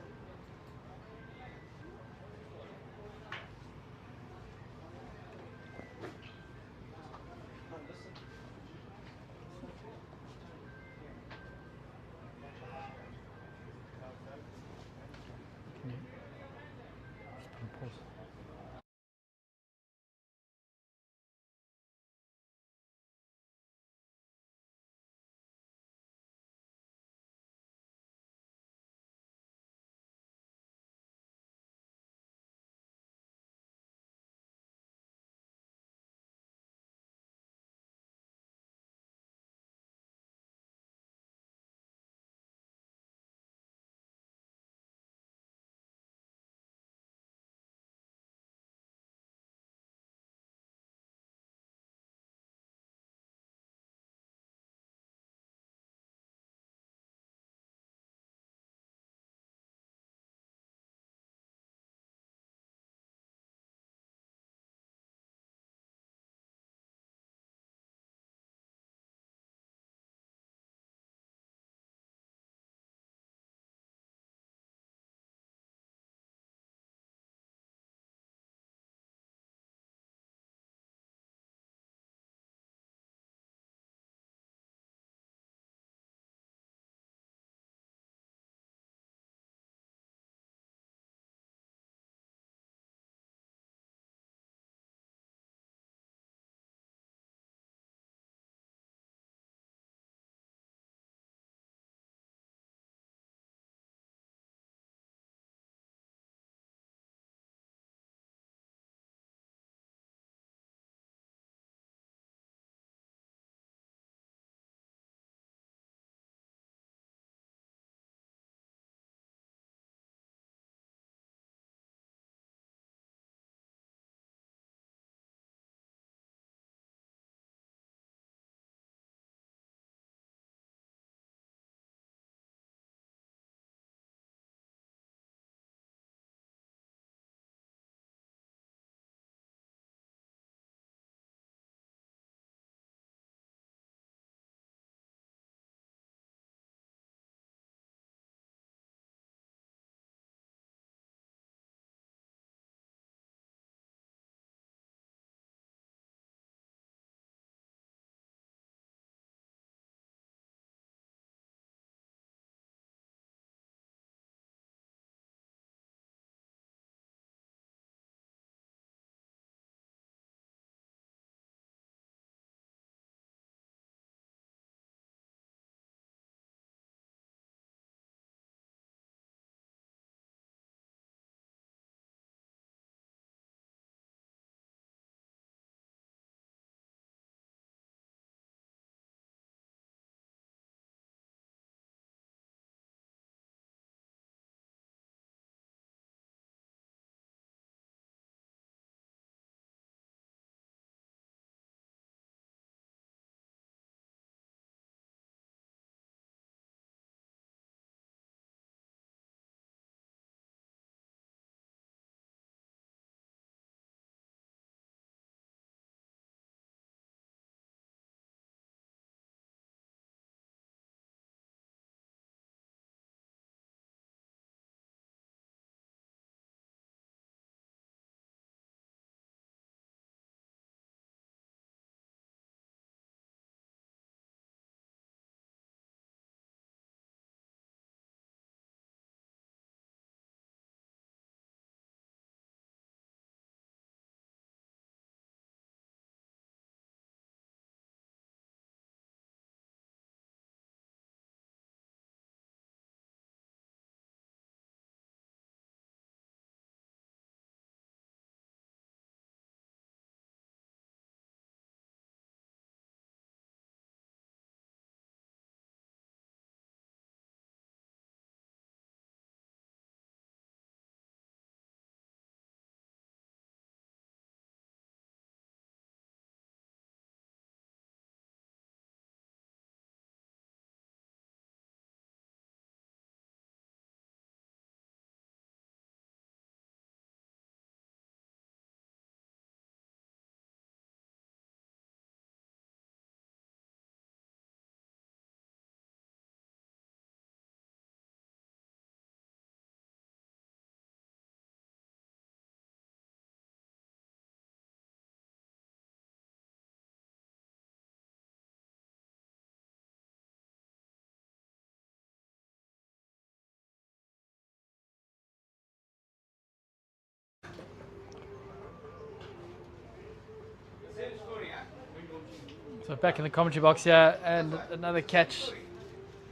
So back in the commentary box here, and another catch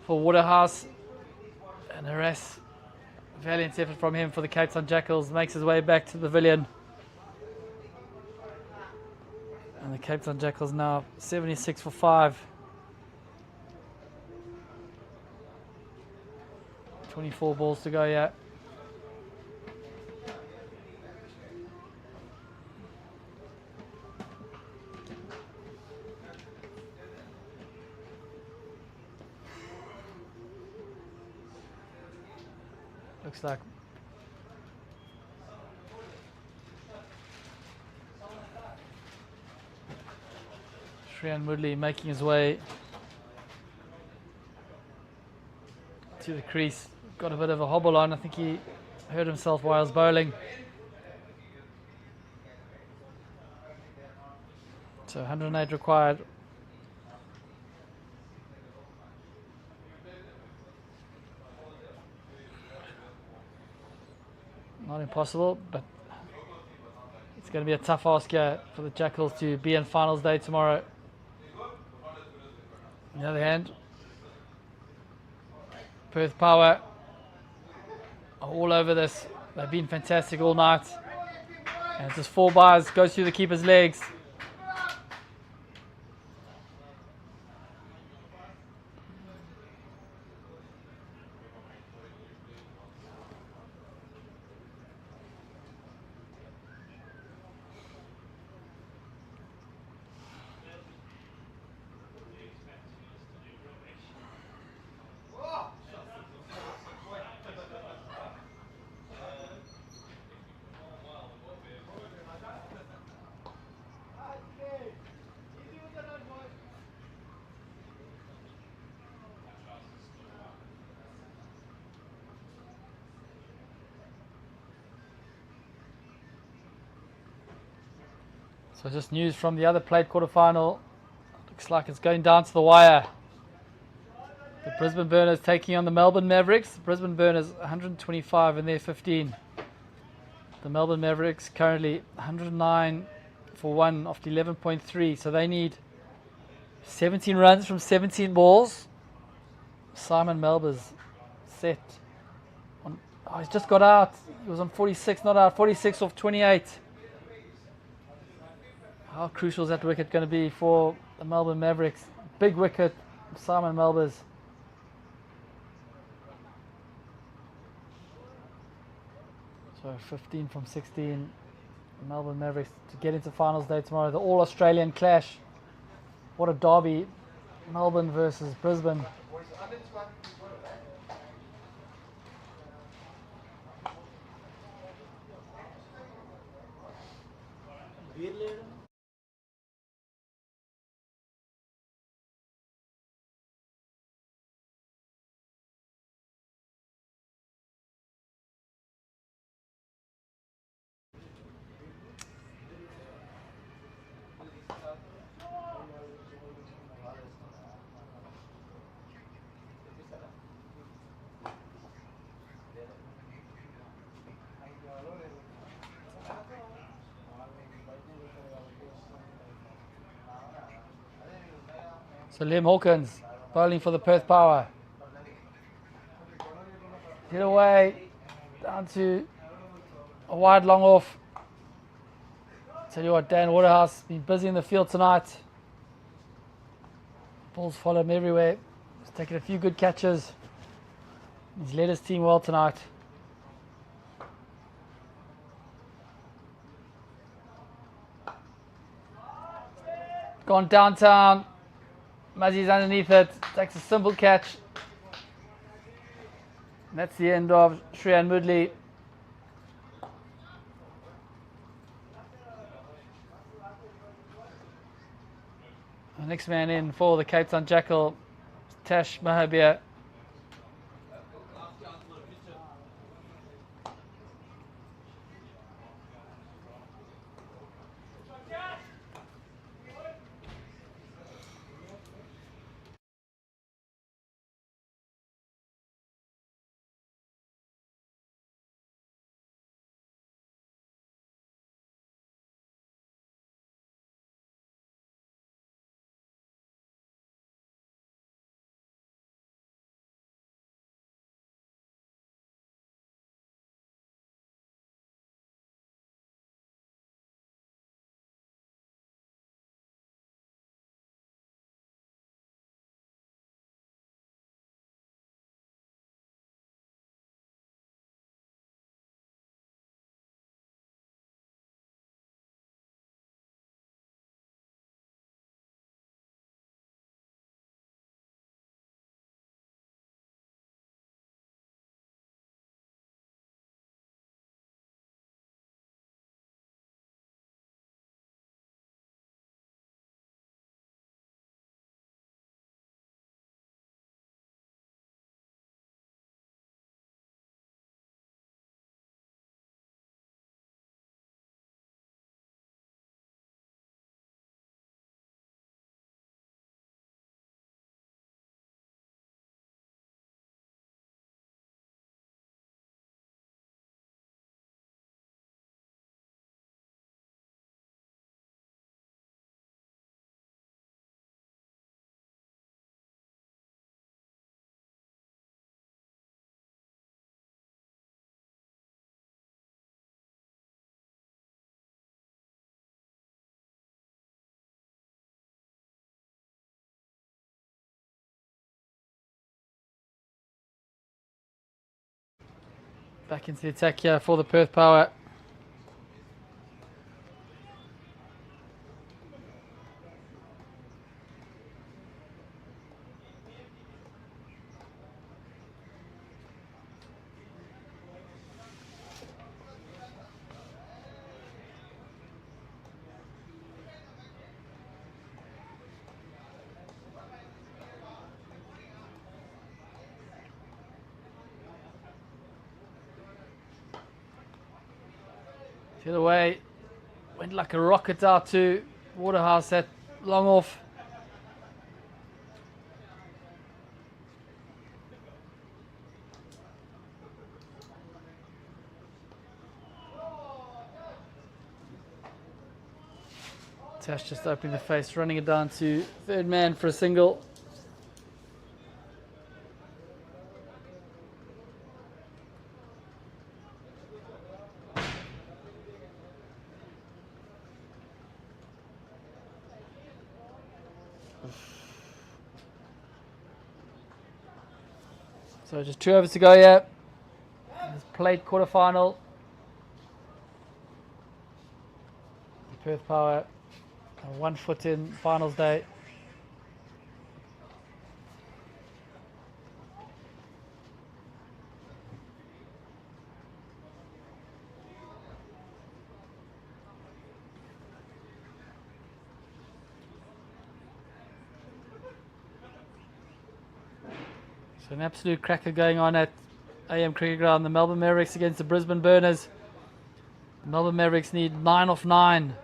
for Waterhouse. And harass. Valiant effort from him for the Cape Town Jackals. Makes his way back to the pavilion. And the Cape Town Jackals now 76 for 5. 24 balls to go yet. Looks like Shreyan Woodley making his way to the crease. Got a bit of a hobble on. I think he hurt himself while he was bowling. So 108 required. Not impossible, but it's going to be a tough ask here for the Jackals to be in finals day tomorrow. On the other hand, Perth Power are all over this. They've been fantastic all night. And it's just 4 bars, goes through the keeper's legs. So just news from the other played quarterfinal. Looks like it's going down to the wire. The Brisbane Burners taking on the Melbourne Mavericks. Brisbane Burners 125 in their 15. The Melbourne Mavericks currently 109 for 1 after 11.3. So they need 17 runs from 17 balls. Simon Melba's set. He's just got out. He was on 46, not out. 46 off 28. How crucial is that wicket going to be for the Melbourne Mavericks? Big wicket, Simon Melba's. So 15 from 16. Melbourne Mavericks to get into finals day tomorrow. The All-Australian clash. What a derby. Melbourne versus Brisbane. So Liam Hawkins bowling for the Perth Power. Hit away down to a wide long off. Tell you what, Dan Waterhouse been busy in the field tonight. Balls follow him everywhere. He's taken a few good catches. He's led his team well tonight. Gone downtown. Muzzy's underneath it. Takes a simple catch. And that's the end of Shreyan Woodley. The next man in for the Cape Town Jackal, Tash Mahabir. Back into the attack here for the Perth Power. The other way, went like a rocket out to Waterhouse, that long off. Tash just opening the face, running it down to third man for a single. So just 2 overs to go here. This played quarterfinal. Perth Power, 1 foot in finals day. So an absolute cracker going on at AM Cricket Ground. The Melbourne Mavericks against the Brisbane Burners. The Melbourne Mavericks need 9 off 9.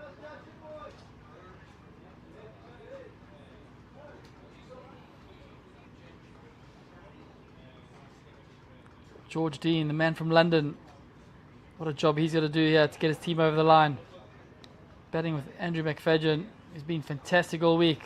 George Dean, the man from London. What a job he's got to do here to get his team over the line. Batting with Andrew McFadden. He's been fantastic all week.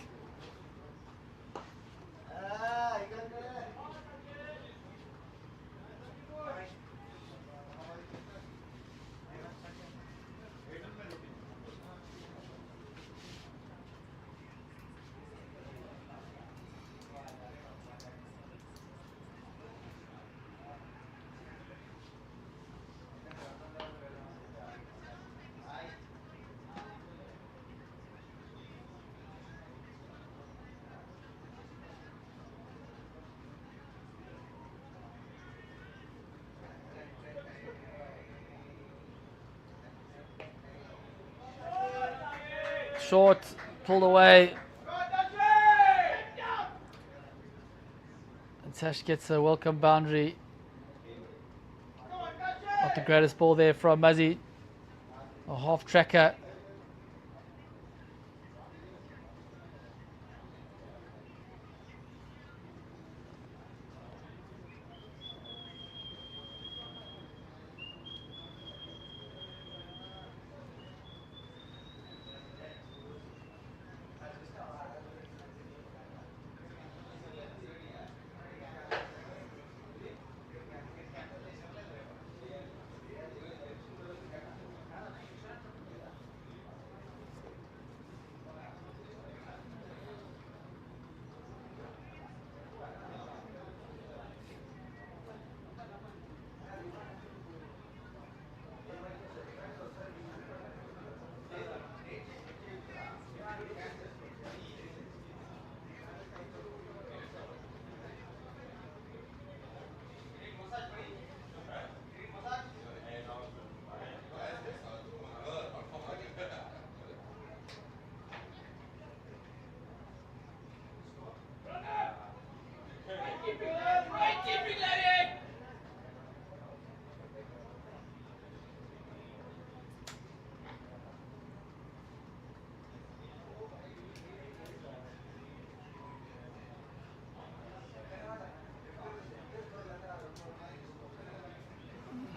Short, pulled away. And Tash gets a welcome boundary. Not the greatest ball there from Muzzy. A half tracker.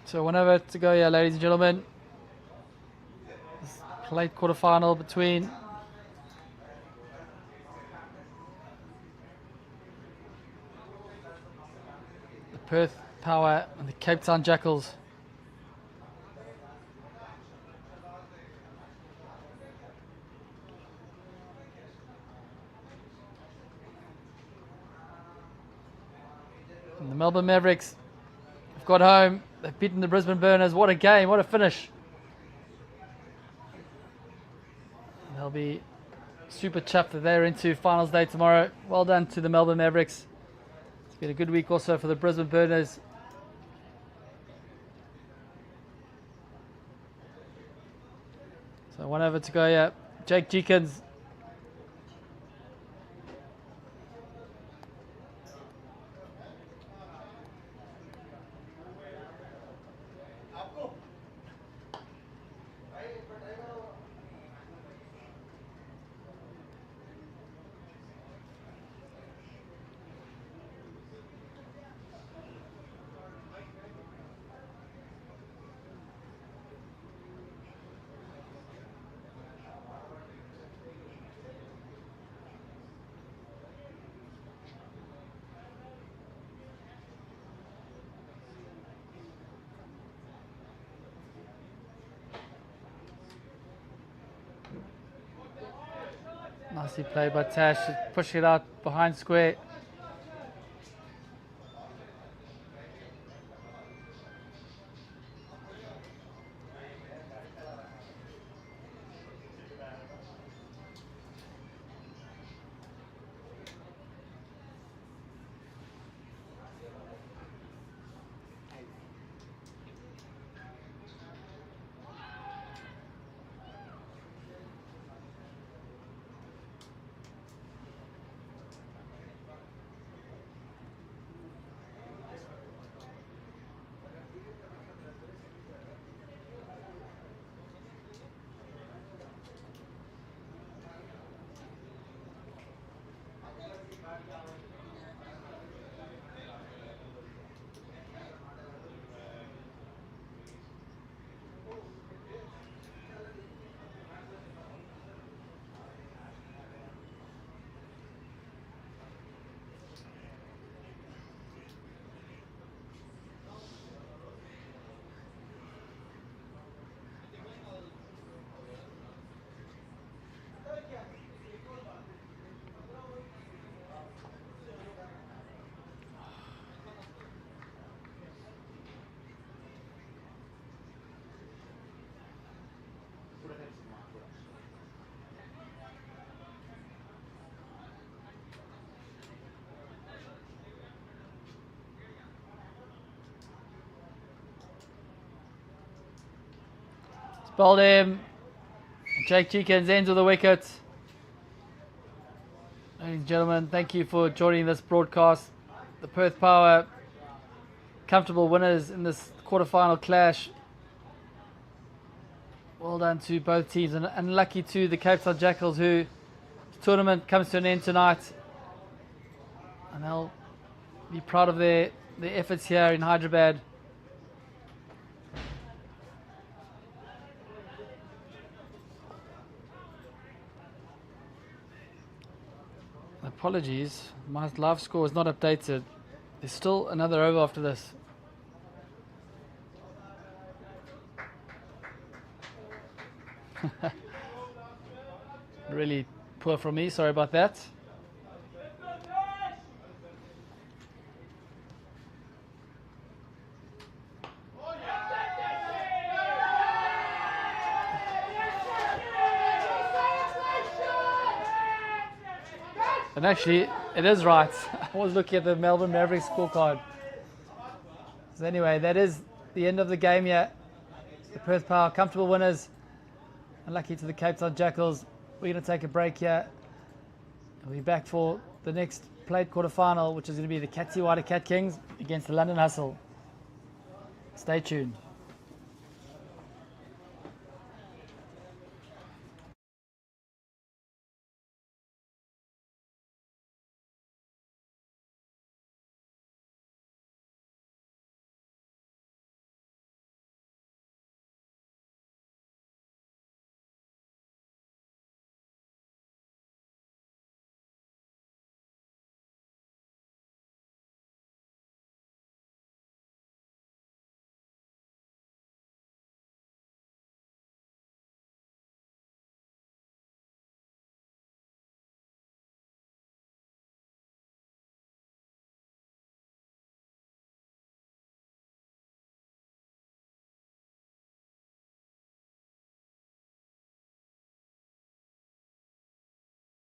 So 1 over to go here, ladies and gentlemen. This late quarterfinal between the Perth Power and the Cape Town Jackals. And the Melbourne Mavericks have got home They've beaten the Brisbane Burners. What a game. What a finish. They'll be super chuffed that they're into finals day tomorrow. Well done to the Melbourne Mavericks. It's been a good week also for the Brisbane Burners. So 1 over to go, yeah. Jake Jenkins. Nicely played by Tash, pushing it out behind square. Bowled him. Jake Jenkins ends of the wicket. Ladies and gentlemen, thank you for joining this broadcast. The Perth Power comfortable winners in this quarterfinal clash. Well done to both teams, and unlucky to the Town Jackals, who tournament comes to an end tonight, and they'll be proud of their efforts here in Hyderabad. Apologies, my live score is not updated. There's still another over after this. Really poor from me, sorry about that. And actually, it is right. I was looking at the Melbourne Mavericks scorecard. So anyway, that is the end of the game here. The Perth Power, comfortable winners. Unlucky to the Town Jackals. We're going to take a break here. We'll be back for the next plate quarterfinal, which is going to be the Cat Cat Kings against the London Hustle. Stay tuned.